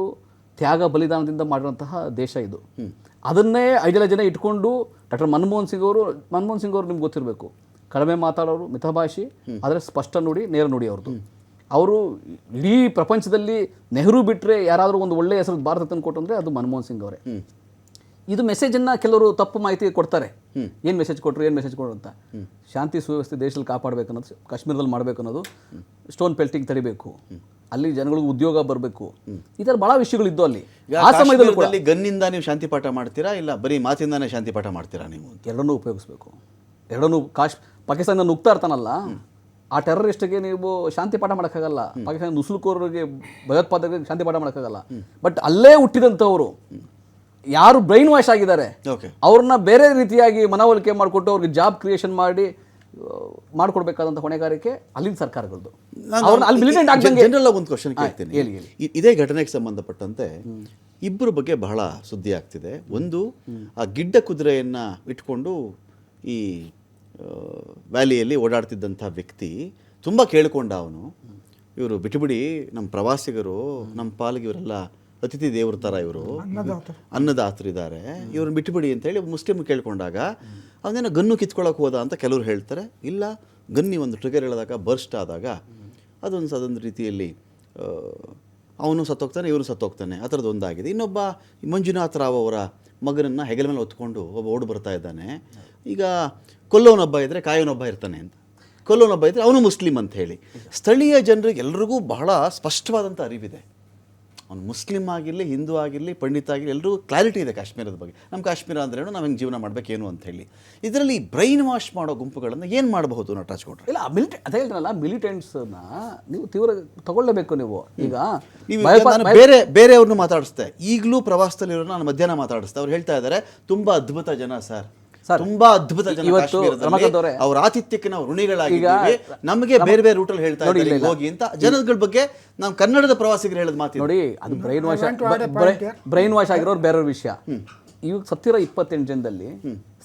ತ್ಯಾಗ ಬಲಿದಾನದಿಂದ ಮಾಡಿರುವಂತಹ ದೇಶ ಇದು. ಅದನ್ನೇ ಐಡಿಯಾಲಜಿನ ಇಟ್ಕೊಂಡು ಡಾಕ್ಟರ್ ಮನಮೋಹನ್ ಸಿಂಗ್ ಅವರು ನಿಮ್ಗೆ ಗೊತ್ತಿರಬೇಕು, ಕಡಿಮೆ ಮಾತಾಡೋರು, ಮಿತಭಾಷಿ, ಆದರೆ ಸ್ಪಷ್ಟ ನುಡಿ, ನೇರ ನುಡಿ ಅವ್ರದ್ದು. ಅವರು ಇಡೀ ಪ್ರಪಂಚದಲ್ಲಿ ನೆಹರು ಬಿಟ್ಟರೆ ಯಾರಾದರೂ ಒಂದು ಒಳ್ಳೆಯ ಹೆಸರು ಭಾರತ ತಂದು ಕೊಟ್ಟು ಅಂದರೆ ಅದು ಮನಮೋಹನ್ ಸಿಂಗ್ ಅವರೇ. ಇದು ಮೆಸೇಜನ್ನು ಕೆಲವರು ತಪ್ಪು ಮಾಹಿತಿ ಕೊಡ್ತಾರೆ. ಏನು ಮೆಸೇಜ್ ಕೊಟ್ಟರು ಅಂತ. ಶಾಂತಿ ಸುವ್ಯವಸ್ಥೆ ದೇಶದಲ್ಲಿ ಕಾಪಾಡಬೇಕು ಅನ್ನೋದು, ಕಾಶ್ಮೀರದಲ್ಲಿ ಮಾಡಬೇಕು ಅನ್ನೋದು, ಸ್ಟೋನ್ ಪೆಲ್ಟಿಂಗ್ ತಡಿಬೇಕು, ಅಲ್ಲಿ ಜನಗಳಿಗೆ ಉದ್ಯೋಗ ಬರಬೇಕು, ಈ ಥರ ಭಾಳ ವಿಷಯಗಳಿದ್ದು ಅಲ್ಲಿ. ಆ ಸಮಯದಲ್ಲಿ ಗನ್ನಿಂದ ನೀವು ಶಾಂತಿ ಪಾಠ ಮಾಡ್ತೀರಾ, ಇಲ್ಲ ಬರೀ ಮಾತಿಂದಾನೇ ಶಾಂತಿ ಪಾಠ ಮಾಡ್ತೀರಾ? ನೀವು ಎರಡನ್ನೂ ಉಪಯೋಗಿಸ್ಬೇಕು. ಎರಡನ್ನೂ ಪಾಕಿಸ್ತಾನ ನುಗ್ತಾ ಇರ್ತಾನಲ್ಲ, ಆ ಟೆರರಿಸ್ಟ್ಗೆ ನೀವು ಶಾಂತಿ ಪಾಠ ಮಾಡೋಕ್ಕಾಗಲ್ಲ. ಪಾಕಿಸ್ತಾನ ನುಸುಳುಕೋರಿಗೆ, ಭಯೋತ್ಪಾದಕರಿಗೆ ಶಾಂತಿ ಪಾಠ ಮಾಡೋಕ್ಕಾಗಲ್ಲ. ಬಟ್ ಅಲ್ಲೇ ಹುಟ್ಟಿದಂಥವ್ರು ಯಾರು ಬ್ರೈನ್ ವಾಶ್ ಆಗಿದ್ದಾರೆ ಅವ್ರನ್ನ ಬೇರೆ ರೀತಿಯಾಗಿ ಮನವೊಲಿಕೆ ಮಾಡಿಕೊಟ್ಟು ಅವ್ರಿಗೆ ಜಾಬ್ ಕ್ರಿಯೇಷನ್ ಮಾಡ್ಕೊಡ್ಬೇಕಾದಂಥ ಹೊಣೆಗಾರಿಕೆ ಅಲ್ಲಿನ ಸರ್ಕಾರಗಳದ್ದು. ಜನರಲ್ ಒಂದು ಕ್ವಶನ್ ಕೇಳ್ತೀನಿ. ಇದೇ ಘಟನೆಗೆ ಸಂಬಂಧಪಟ್ಟಂತೆ ಇಬ್ಬರ ಬಗ್ಗೆ ಬಹಳ ಸುದ್ದಿ ಆಗ್ತಿದೆ. ಒಂದು, ಆ ಗಿಡ್ಡ ಕುದುರೆಯನ್ನು ಇಟ್ಕೊಂಡು ಈ ವ್ಯಾಲಿಯಲ್ಲಿ ಓಡಾಡ್ತಿದ್ದಂಥ ವ್ಯಕ್ತಿ ತುಂಬ ಕೇಳಿಕೊಂಡ. ಅವನು, ಇವರು ಬಿಟ್ಟುಬಿಡಿ, ನಮ್ಮ ಪ್ರವಾಸಿಗರು, ನಮ್ಮ ಪಾಲಿಗೆ ಇವರೆಲ್ಲ ಅತಿಥಿ ದೇವ್ರ ಥರ, ಇವರು ಅನ್ನದಾತರಿದ್ದಾರೆ, ಇವ್ರನ್ನ ಬಿಟ್ಟುಬಿಡಿ ಅಂತ ಹೇಳಿ ಮುಸ್ಲಿಮ್ ಕೇಳ್ಕೊಂಡಾಗ ಅವನೇನೋ ಗನ್ನು ಕಿತ್ಕೊಳ್ಳೋಕೆ ಹೋದ ಅಂತ ಕೆಲವರು ಹೇಳ್ತಾರೆ. ಇಲ್ಲ, ಗನ್ನಿ ಒಂದು ಟ್ರಿಗರ್ ಹೇಳಿದಾಗ ಬರ್ಸ್ಟ್ ಆದಾಗ ಅದೊಂದು ರೀತಿಯಲ್ಲಿ ಅವನು ಸತ್ತೋಗ್ತಾನೆ, ಇವರು ಸತ್ತೋಗ್ತಾನೆ, ಆ ಥರದ್ದು ಒಂದಾಗಿದೆ. ಇನ್ನೊಬ್ಬ ಮಂಜುನಾಥ್ ರಾವ್ ಅವರ ಮಗನನ್ನು ಹೆಗಲ ಮೇಲೆ ಹೊತ್ಕೊಂಡು ಒಬ್ಬ ಓಡಿ ಬರ್ತಾ ಇದ್ದಾನೆ. ಈಗ ಕೊಲ್ಲೋನೊಬ್ಬ ಇದ್ದರೆ ಕಾಯೋನೊಬ್ಬ ಇರ್ತಾನೆ ಅಂತ. ಕೊಲ್ಲೋನೊಬ್ಬ ಇದ್ದರೆ ಅವನು ಮುಸ್ಲಿಂ ಅಂತ ಹೇಳಿ ಸ್ಥಳೀಯ ಜನರಿಗೆ ಎಲ್ರಿಗೂ ಬಹಳ ಸ್ಪಷ್ಟವಾದಂಥ ಅರಿವಿದೆ. ಅವ್ನು ಮುಸ್ಲಿಂ ಆಗಿರಲಿ, ಹಿಂದೂ ಆಗಿರಲಿ, ಪಂಡಿತ ಆಗಿರಲಿ, ಎಲ್ಲರಿಗೂ ಕ್ಲಾರಿಟಿ ಇದೆ ಕಾಶ್ಮೀರದ ಬಗ್ಗೆ. ನಮ್ಮ ಕಾಶ್ಮೀರ ಅಂದ್ರೇನು, ನಾವು ಹೆಂಗೆ ಜೀವನ ಮಾಡಬೇಕೇನು ಅಂತ ಹೇಳಿ. ಇದರಲ್ಲಿ ಬ್ರೈನ್ ವಾಶ್ ಮಾಡೋ ಗುಂಪುಗಳನ್ನು ಏನು ಮಾಡಬಹುದು ನಟರಾಜ್ ಗೌಡ್ರೆ? ಇಲ್ಲ, ಅದೇ ಹೇಳ್ತಾರಲ್ಲ, ಮಿಲಿಟೆಂಟ್ಸ್ನ ನೀವು ತೀವ್ರ ತಗೊಳ್ಳೇಬೇಕು. ನೀವು ಈಗ ಬೇರೆಯವ್ರನ್ನ ಮಾತಾಡಿಸ್ದೆ, ಈಗಲೂ ಪ್ರವಾಸದಲ್ಲಿರೋ ನಾನು ಮಧ್ಯಾಹ್ನ ಮಾತಾಡಿಸ್ದೆ, ಅವ್ರು ಹೇಳ್ತಾ ಇದ್ದಾರೆ ತುಂಬಾ ಅದ್ಭುತ ಜನ ಸರ್, ತುಂಬಾ ಅದ್ಭುತ ಜನ, ಅವ್ರ ಆತಿಥ್ಯಕ್ಕೆ ನಾವು ಋಣಿಗಳಾಗಿದ್ದೀವಿ, ನಮಗೆ ಬೇರೆ ಬೇರೆ ರೂಟಲ್ಲಿ ಹೇಳ್ತಾ ಇದ್ದಾರೆ ಹೋಗಿ ಅಂತ. ಜನಗಳ ಬಗ್ಗೆ ನಾವು ಕನ್ನಡದ ಪ್ರವಾಸಿಗರು ಹೇಳೋದು ಮಾತು ನೋಡಿ, ಅದು ಬ್ರೈನ್ ವಾಶ್ ಆಗಿರೋರು ಬೇರೆ ವಿಷಯ. ಇವಾಗ ಸತ್ತಿರೋ 28 ಜನದಲ್ಲಿ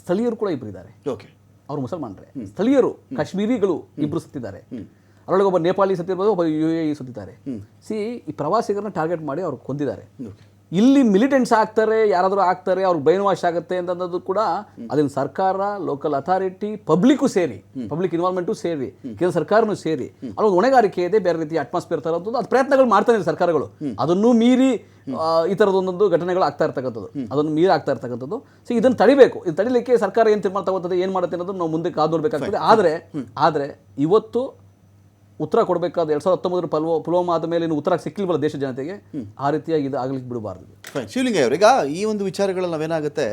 ಸ್ಥಳೀಯರು ಕೂಡ ಇಬ್ಬರು ಇದ್ದಾರೆ, ಓಕೆ, ಅವರು ಮುಸಲ್ಮಾನರೇ. ಸ್ಥಳೀಯರು ಕಾಶ್ಮೀರಿಗಳು ಇಬ್ಬರು ಸತ್ತಿದ್ದಾರೆ. ಅದರೊಳಗೆ ಒಬ್ಬ ನೇಪಾಳಿ ಸತ್ತಿರ್ಬೋದು, ಒಬ್ಬ UAE ಸತ್ತಿದ್ದಾರೆ. ಈ ಪ್ರವಾಸಿಗರನ್ನ ಟಾರ್ಗೆಟ್ ಮಾಡಿ ಅವ್ರು ಕೊಂದಿದ್ದಾರೆ. ಇಲ್ಲಿ ಮಿಲಿಟೆಂಟ್ಸ್ ಆಗ್ತಾರೆ, ಯಾರಾದರೂ ಆಗ್ತಾರೆ, ಅವ್ರಿಗೆ ಬ್ರೈನ್ ವಾಶ್ ಆಗುತ್ತೆ ಅಂತಂದದ್ದು ಕೂಡ ಅದನ್ನ ಸರ್ಕಾರ, ಲೋಕಲ್ ಅಥಾರಿಟಿ, ಪಬ್ಲಿಕ್ಕು ಸೇರಿ, ಪಬ್ಲಿಕ್ ಇನ್ವಾಲ್ವ್ಮೆಂಟು ಸೇರಿ, ಕೇಂದ್ರ ಸರ್ಕಾರನೂ ಸೇರಿ ಅಲ್ಲೊಂದು ಹೊಣೆಗಾರಿಕೆ ಇದೆ. ಬೇರೆ ರೀತಿಯ ಅಟ್ಮಾಸ್ಫಿಯರ್ ತರೋದು ಅದು ಪ್ರಯತ್ನಗಳು ಮಾಡ್ತಾನೆ ಸರ್ಕಾರಗಳು. ಅದನ್ನು ಮೀರಿ ಈ ಥರದೊಂದೊಂದು ಘಟನೆಗಳು ಆಗ್ತಾ ಇರ್ತಕ್ಕಂಥದ್ದು, ಅದನ್ನು ಮೀರಿ ಆಗ್ತಾ ಇರ್ತಕ್ಕಂಥದ್ದು. ಸೊ ಇದನ್ನು ತಡಿಬೇಕು. ಇದು ತಡಿಲಿಕ್ಕೆ ಸರ್ಕಾರ ಏನು ತೀರ್ಮಾನ ತಗೋತದೆ, ಏನು ಮಾಡುತ್ತೆ ಅನ್ನೋದು ನಾವು ಮುಂದೆ ಕಾದು ನೋಡಬೇಕಾಗ್ತದೆ. ಆದರೆ ಇವತ್ತು ಉತ್ತರ ಕೊಡಬೇಕಾದ 2019 ಪುಲ್ವಾಮಾ ಆದ ಮೇಲೆ ಇನ್ನು ಉತ್ತರ ಸಿಕ್ಕಿಲ್ವಲ್ಲ ದೇಶ ಜನತೆಗೆ, ಆ ರೀತಿಯಾಗಿ ಇದು ಆಗ್ಲಿಕ್ಕೆ ಬಿಡಬಾರ್ದು. ಶಿವಲಿಂಗ ಅವರೀಗ ಈ ಒಂದು ವಿಚಾರಗಳಲ್ಲಿ ನಾವೇನಾಗುತ್ತೆ,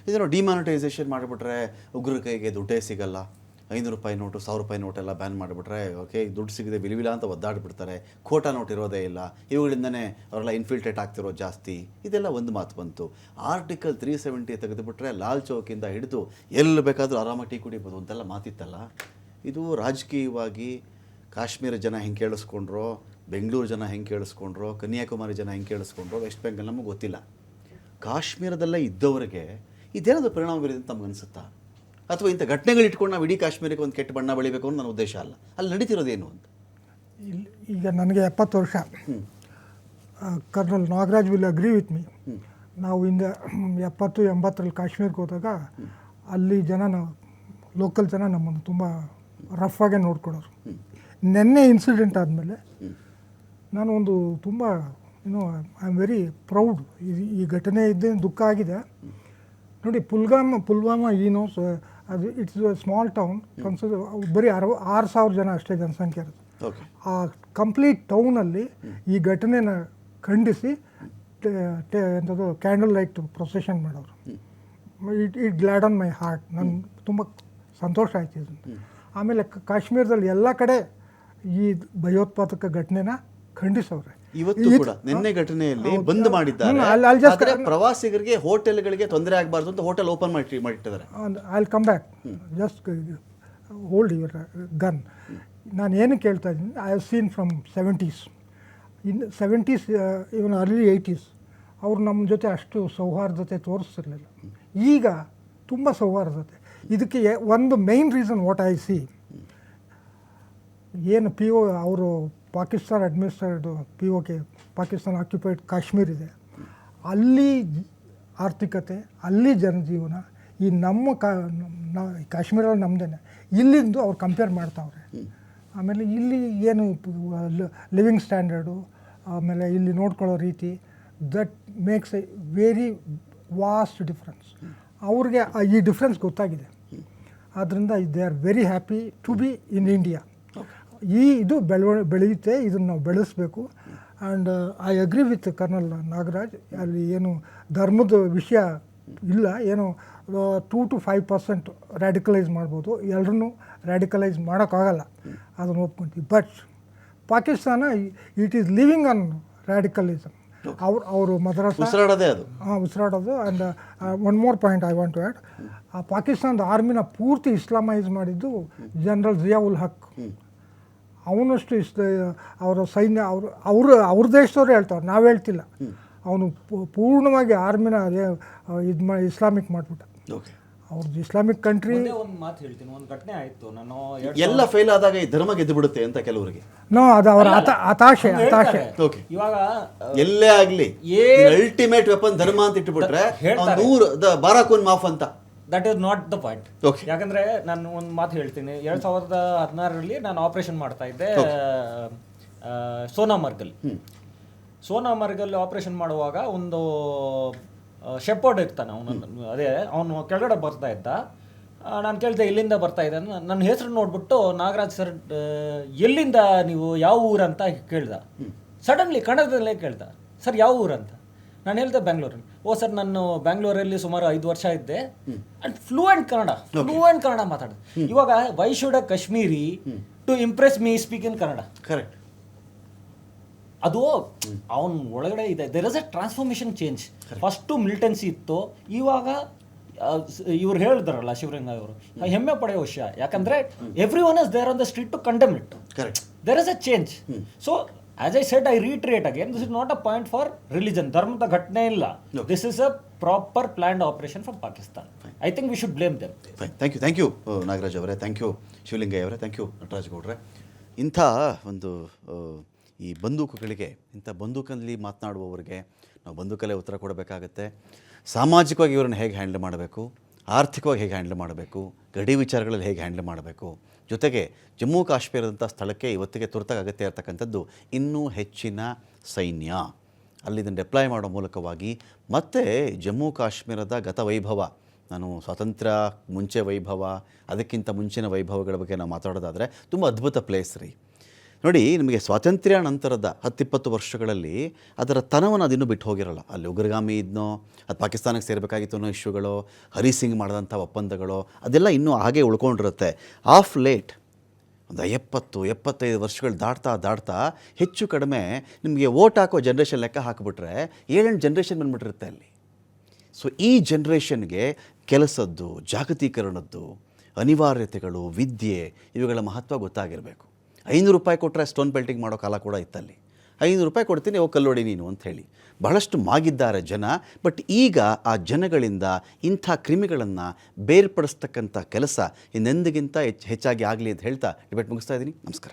ಇದನ್ನು ಡಿಮಾನಿಟೈಸೇಷನ್ ಮಾಡಿಬಿಟ್ರೆ ಉಗ್ರರ ಕೈಗೆ ದುಡ್ಡೇ ಸಿಗಲ್ಲ, 500 ರೂಪಾಯಿ ನೋಟು, 1000 ರೂಪಾಯಿ ನೋಟೆಲ್ಲ ಬ್ಯಾನ್ ಮಾಡಿಬಿಟ್ರೆ ಓಕೆ, ದುಡ್ಡು ಸಿಗದೆ ವಿಲಿವಿಲ ಅಂತ ಒದ್ದಾಡಿಬಿಡ್ತಾರೆ, ಖೋಟಾ ನೋಟ್ ಇರೋದೇ ಇಲ್ಲ, ಇವುಗಳಿಂದನೇ ಅವರೆಲ್ಲ ಇನ್ಫಿಲ್ಟ್ರೇಟ್ ಆಗ್ತಿರೋದು ಜಾಸ್ತಿ. ಇದೆಲ್ಲ ಒಂದು ಮಾತು ಬಂತು. ಆರ್ಟಿಕಲ್ 370 ತೆಗೆದುಬಿಟ್ರೆ ಲಾಲ್ ಚೌಕಿಂದ ಹಿಡಿದು ಎಲ್ಲಿ ಬೇಕಾದರೂ ಆರಾಮಾಗಿ ಟೀ ಕುಡಿಬೋದು ಅಂತೆಲ್ಲ ಮಾತಿತ್ತಲ್ಲ. ಇದು ರಾಜಕೀಯವಾಗಿ ಕಾಶ್ಮೀರ ಜನ ಹೆಂಗೆ ಕೇಳಿಸ್ಕೊಂಡ್ರೋ, ಬೆಂಗಳೂರು ಜನ ಹೆಂಗೆ ಕೇಳಿಸ್ಕೊಂಡ್ರೋ, ಕನ್ಯಾಕುಮಾರಿ ಜನ ಹೆಂಗೆ ಕೇಳಿಸ್ಕೊಂಡ್ರೋ, ವೆಸ್ಟ್ ಬೆಂಗಾಲ್ ನಮಗೆ ಗೊತ್ತಿಲ್ಲ. ಕಾಶ್ಮೀರದಲ್ಲೇ ಇದ್ದವರಿಗೆ ಇದೇನಾದರೂ ಪರಿಣಾಮ ಬೀರಿದೆ ಅಂತ ನಮ್ಗೆ ಅನಿಸುತ್ತಾ? ಅಥವಾ ಇಂಥ ಘಟನೆಗಳು ಇಟ್ಕೊಂಡು ನಾವು ಇಡೀ ಕಾಶ್ಮೀರಕ್ಕೆ ಒಂದು ಕೆಟ್ಟ ಬಣ್ಣ ಬಳಿಬೇಕು ಅನ್ನೋ ನನ್ನ ಉದ್ದೇಶ ಅಲ್ಲ. ಅಲ್ಲಿ ನಡೀತಿರೋದೇನು ಅಂತ. ಈಗ ನನಗೆ 70 ವರ್ಷ. Colonel Nagaraj will agree with me. ನಾವು ಹಿಂದೆ 70-80ರಲ್ಲಿ ಕಾಶ್ಮೀರಕ್ಕೆ ಹೋದಾಗ ಅಲ್ಲಿ ಜನ, ಲೋಕಲ್ ಜನ ನಮ್ಮನ್ನು ತುಂಬ ರಫ್ ಆಗೇ ನೋಡ್ಕೊಳ್ಳೋರು. ನೆನ್ನೆ ಇನ್ಸಿಡೆಂಟ್ ಆದಮೇಲೆ ನಾನು ಒಂದು ತುಂಬ ಐ ಆಮ್ ವೆರಿ ಪ್ರೌಡ್. ಈ ಘಟನೆ ಇದ್ದೇನು ದುಃಖ ಆಗಿದೆ ನೋಡಿ. ಪುಲ್ವಾಮಾ ಅದು ಇಟ್ಸ್ ಎ ಸ್ಮಾಲ್ ಟೌನ್, ಬರೀ 6,000 ಜನ ಅಷ್ಟೇ ಜನಸಂಖ್ಯೆ ಇರುತ್ತೆ. ಆ ಕಂಪ್ಲೀಟ್ ಟೌನಲ್ಲಿ ಈ ಘಟನೆನ ಖಂಡಿಸಿ ಎಂಥದ್ದು ಕ್ಯಾಂಡಲ್ ಲೈಟ್ ಪ್ರೊಸೆಷನ್ ಮಾಡೋರು. It glad on my heart. ನನಗೆ ತುಂಬ ಸಂತೋಷ ಆಯ್ತು ಇದನ್ನು. ಆಮೇಲೆ ಕಾಶ್ಮೀರದಲ್ಲಿ ಎಲ್ಲ ಕಡೆ ಈ ಭಯೋತ್ಪಾದಕ ಘಟನೆನ ಖಂಡಿಸವ್ರೆ. ಇವತ್ತು ಕೂಡ ನಿನ್ನೆ ಘಟನೆಯಲ್ಲಿ ಬಂದ್ ಮಾಡಿದ್ದಾರೆ. ಪ್ರವಾಸಿಗರಿಗೆ, ಹೋಟೆಲ್ಗಳಿಗೆ ತೊಂದರೆ ಆಗಬಾರ್ದು ಅಂತ ಹೋಟೆಲ್ ಓಪನ್ ಮಾಡಿಟ್ಟಿದ್ದಾರೆ. I will come back, just hold your gun. ನಾನು ಏನು ಕೇಳ್ತಾ ಇದ್ದೀನಿ, I have seen from 70s, in 70s, even early 80s ಅವ್ರು ನಮ್ಮ ಜೊತೆ ಅಷ್ಟು ಸೌಹಾರ್ದತೆ ತೋರಿಸ್ತಿರ್ಲಿಲ್ಲ. ಈಗ ತುಂಬ ಸೌಹಾರ್ದತೆ. ಇದಕ್ಕೆ ಒಂದು main reason what I C, ಏನು PO ಅವರು ಪಾಕಿಸ್ತಾನ್ ಅಡ್ಮಿನಿಸ್ಟ್ರೇಟೆಡ್ POK, ಪಾಕಿಸ್ತಾನ್ ಆಕ್ಯುಪೈಡ್ ಕಾಶ್ಮೀರ್ ಇದೆ, ಅಲ್ಲಿ ಆರ್ಥಿಕತೆ, ಅಲ್ಲಿ ಜನಜೀವನ, ಈ ನಮ್ಮ ಕಾಶ್ಮೀರಲ್ಲಿ ನಮ್ಮದೇನೆ, ಇಲ್ಲಿಂದು ಅವ್ರು ಕಂಪೇರ್ ಮಾಡ್ತಾವ್ರೆ. ಆಮೇಲೆ ಇಲ್ಲಿ ಏನು ಲಿವಿಂಗ್ ಸ್ಟ್ಯಾಂಡರ್ಡು, ಆಮೇಲೆ ಇಲ್ಲಿ ನೋಡ್ಕೊಳ್ಳೋ ರೀತಿ, that makes a very vast difference. ಅವ್ರಿಗೆ ಈ ಡಿಫ್ರೆನ್ಸ್ ಗೊತ್ತಾಗಿದೆ. ಆದ್ದರಿಂದ they are very happy to be in India. ಇದು ಬೆಳೆಯುತ್ತೆ, ಇದನ್ನು ನಾವು ಬೆಳೆಸಬೇಕು. And I agree with colonel Nagaraj. ಅಲ್ಲಿ ಏನು ಧರ್ಮದ ವಿಷಯ ಇಲ್ಲ, ಏನು 2 to 5% ರ್ಯಾಡಿಕಲೈಸ್ ಮಾಡ್ಬೋದು, ಎಲ್ಲರೂ ರ್ಯಾಡಿಕಲೈಸ್ ಮಾಡೋಕ್ಕಾಗಲ್ಲ, ಅದನ್ನು ಒಪ್ಕೊಂತೀವಿ. But Pakistan it is living on radicalism. ಅವರು ಮದ್ರಾಸ ಉಸಿರಾಡೋದು. And one more point I want to add, ಆ ಪಾಕಿಸ್ತಾನದ ಆರ್ಮಿನ ಪೂರ್ತಿ ಇಸ್ಲಾಮೈಸ್ ಮಾಡಿದ್ದು ಜನರಲ್ ಜಿಯಾವುಲ್ ಹಕ್. ಅವನಷ್ಟು ಅವರ ಸೈನ್ಯ ಅವ್ರ ದೇಶದವ್ರು ಹೇಳ್ತಾರೆ, ನಾವು ಹೇಳ್ತಿಲ್ಲ. ಅವನು ಪೂರ್ಣವಾಗಿ ಆರ್ಮಿನ ಇಸ್ಲಾಮಿಕ್ ಮಾಡಿಬಿಟ್ಟ. ಅವ್ರದ್ದು ಇಸ್ಲಾಮಿಕ್ ಕಂಟ್ರಿ. ಒಂದು ಮಾತು ಹೇಳ್ತೀನಿ, ಒಂದು ಘಟನೆ ಆಯಿತು. ನಾನು ಎಲ್ಲ ಫೇಲ್ ಆದಾಗ ಈ ಧರ್ಮ ಗೆದ್ದು ಬಿಡುತ್ತೆ ಅಂತ ಕೆಲವರಿಗೆ ಅದು ಅವರ ಹತಾಶೆ. ಇವಾಗ ಎಲ್ಲೇ ಆಗ್ಲಿ ಅಲ್ಟಿಮೇಟ್ ವೆಪನ್ ಧರ್ಮ ಅಂತ ಇಟ್ಟುಬಿಟ್ರೆ ಬಾರಾಕೂನ್ ಮಾಫ್ ಅಂತ. That is not the point. ಯಾಕಂದ್ರೆ ನಾನು ಒಂದು ಮಾತು ಹೇಳ್ತೀನಿ. 2016ರಲ್ಲಿ ನಾನು ಆಪರೇಷನ್ ಮಾಡ್ತಾ ಇದ್ದೆ ಸೋನಾಮರ್ಗಲ್ಲಿ ಆಪರೇಷನ್ ಮಾಡುವಾಗ ಒಂದು ಶೆಪರ್ಡ್ ಇರ್ತಾನೆ, ಅವನು ಕೆಳಗಡೆ ಬರ್ತಾ ಇದ್ದ. ನಾನು ಕೇಳಿದೆ ಎಲ್ಲಿಂದ ಬರ್ತಾ ಇದ್ದ, ನನ್ನ ಹೆಸರು ನೋಡ್ಬಿಟ್ಟು ನಾಗರಾಜ್ ಸರ್ ಎಲ್ಲಿಂದ ನೀವು, ಯಾವ ಊರಂತ ಕೇಳ್ದ. ಸಡನ್ಲಿ ಕನ್ನಡದಲ್ಲೇ ಕೇಳ್ದ, ಸರ್ ಯಾವ ಊರಂತ. ನಾನು ಹೇಳಿದೆ ಬೆಂಗಳೂರಲ್ಲಿ. ಓ ಸರ್, ನಾನು ಬೆಂಗಳೂರಲ್ಲಿ ಸುಮಾರು 5 ವರ್ಷ ಇದ್ದೆ ಅಂಡ್ ಫ್ಲೂಯೆಂಟ್ ಕನ್ನಡ ಮಾತಾಡಿದೆ. ಇವಾಗ why should a Kashmiri to impress me speak in Kannada? Correct. ಅದು ಅವನ ಒಳಗಡೆ ಇದೆ. There is a transformation change. First militancy ಇತ್ತು, ಇವಾಗ ಇವ್ರು ಹೇಳಿದ್ರಲ್ಲ ಶಿವಲಿಂಗ ಅವರು, ಹೆಮ್ಮೆ ಪಡೆಯೋ ವಿಷಯ. ಯಾಕಂದ್ರೆ everyone is there on the street to condemn it. There is a change. So as I said, I reiterate again, this is not a point for religion. ಧರ್ಮದ ಘಟನೆ ಇಲ್ಲ. This is a proper planned operation from Pakistan. I think we should blame them. Fine, thank you Nagaraj ಅವರೇ, thank you Shivalingaiah ಅವರೇ, thank you Nataraj ಗೌಡ್ರೆ. ಇಂಥ ಒಂದು ಈ ಬಂದೂಕುಗಳಿಗೆ, ಇಂಥ ಬಂದೂಕಲ್ಲಿ ಮಾತನಾಡುವವರಿಗೆ ನಾವು ಬಂದೂಕಲ್ಲೇ ಉತ್ತರ ಕೊಡಬೇಕಾಗತ್ತೆ. ಸಾಮಾಜಿಕವಾಗಿ ಇವರನ್ನು ಹೇಗೆ ಹ್ಯಾಂಡಲ್ ಮಾಡಬೇಕು, ಆರ್ಥಿಕವಾಗಿ ಹೇಗೆ ಹ್ಯಾಂಡಲ್ ಮಾಡಬೇಕು, ಗಡಿ ವಿಚಾರಗಳಲ್ಲಿ ಹೇಗೆ ಹ್ಯಾಂಡಲ್ ಮಾಡಬೇಕು, ಜೊತೆಗೆ ಜಮ್ಮು ಕಾಶ್ಮೀರದಂಥ ಸ್ಥಳಕ್ಕೆ ಇವತ್ತಿಗೆ ತುರ್ತಾಗಿ ಅಗತ್ಯ ಇರತಕ್ಕಂಥದ್ದು ಇನ್ನೂ ಹೆಚ್ಚಿನ ಸೈನ್ಯ, ಅಲ್ಲಿ ಇದನ್ನು ಡಿಪ್ಲಾಯ್ ಮಾಡೋ ಮೂಲಕವಾಗಿ ಮತ್ತೆ ಜಮ್ಮು ಕಾಶ್ಮೀರದ ಗತ ವೈಭವ, ನಾನು ಸ್ವಾತಂತ್ರ್ಯ ಮುಂಚೆ ವೈಭವ, ಅದಕ್ಕಿಂತ ಮುಂಚಿನ ವೈಭವಗಳ ಬಗ್ಗೆ ನಾವು ಮಾತಾಡೋದಾದರೆ ತುಂಬ ಅದ್ಭುತ ಪ್ಲೇಸ್ ರೀ. ನೋಡಿ, ನಿಮಗೆ ಸ್ವಾತಂತ್ರ್ಯ ನಂತರದ 10-20 ವರ್ಷಗಳಲ್ಲಿ ಅದರ ತನವನ್ನು ಅದಿನ್ನೂ ಬಿಟ್ಟು ಹೋಗಿರಲ್ಲ. ಅಲ್ಲಿ ಉಗ್ರಗಾಮಿ ಇದನ್ನೋ, ಅದು ಪಾಕಿಸ್ತಾನಕ್ಕೆ ಸೇರಬೇಕಾಗಿತ್ತು ಅನ್ನೋ ಇಶ್ಯೂಗಳು, ಹರಿಸಿಂಗ್ ಮಾಡಿದಂಥ ಒಪ್ಪಂದಗಳು, ಅದೆಲ್ಲ ಇನ್ನೂ ಹಾಗೆ ಉಳ್ಕೊಂಡಿರುತ್ತೆ. ಆಫ್ ಲೇಟ್ ಒಂದು 70-75 ವರ್ಷಗಳು ದಾಟ್ತಾ ಹೆಚ್ಚು ಕಡಿಮೆ ನಿಮಗೆ ವೋಟ್ ಹಾಕೋ ಜನ್ರೇಷನ್ ಲೆಕ್ಕ ಹಾಕಿಬಿಟ್ರೆ 7-8 ಜನ್ರೇಷನ್ ಬಂದುಬಿಟ್ಟಿರುತ್ತೆ ಅಲ್ಲಿ. ಸೊ ಈ ಜನ್ರೇಷನ್ಗೆ ಕೆಲಸದ್ದು, ಜಾಗತೀಕರಣದ್ದು, ಅನಿವಾರ್ಯತೆಗಳು, ವಿದ್ಯೆ, ಇವುಗಳ ಮಹತ್ವ ಗೊತ್ತಾಗಿರಬೇಕು. 500 ರೂಪಾಯಿ ಕೊಟ್ಟರೆ ಸ್ಟೋನ್ ಬೆಲ್ಟಿಂಗ್ ಮಾಡೋ ಕಾಲ ಕೂಡ ಇತ್ತಲ್ಲಿ. 500 ರೂಪಾಯಿ ಕೊಡ್ತೀನಿ, ಹೋಗಿ ಕಲ್ಲೋಡಿ ನೀನು ಅಂತ ಹೇಳಿ ಬಹಳಷ್ಟು ಮಾಗಿದ್ದಾರೆ ಜನ. ಬಟ್ ಈಗ ಆ ಜನಗಳಿಂದ ಇಂಥ ಕ್ರಿಮಿಗಳನ್ನು ಬೇರ್ಪಡಿಸ್ತಕ್ಕಂಥ ಕೆಲಸ ಇನ್ನೆಂದಿಗಿಂತ ಹೆಚ್ಚಾಗಿ ಆಗಲಿ ಅಂತ ಹೇಳ್ತಾ ಡಿಬೇಟ್ ಮುಗಿಸ್ತಾ ಇದ್ದೀನಿ. ನಮಸ್ಕಾರ.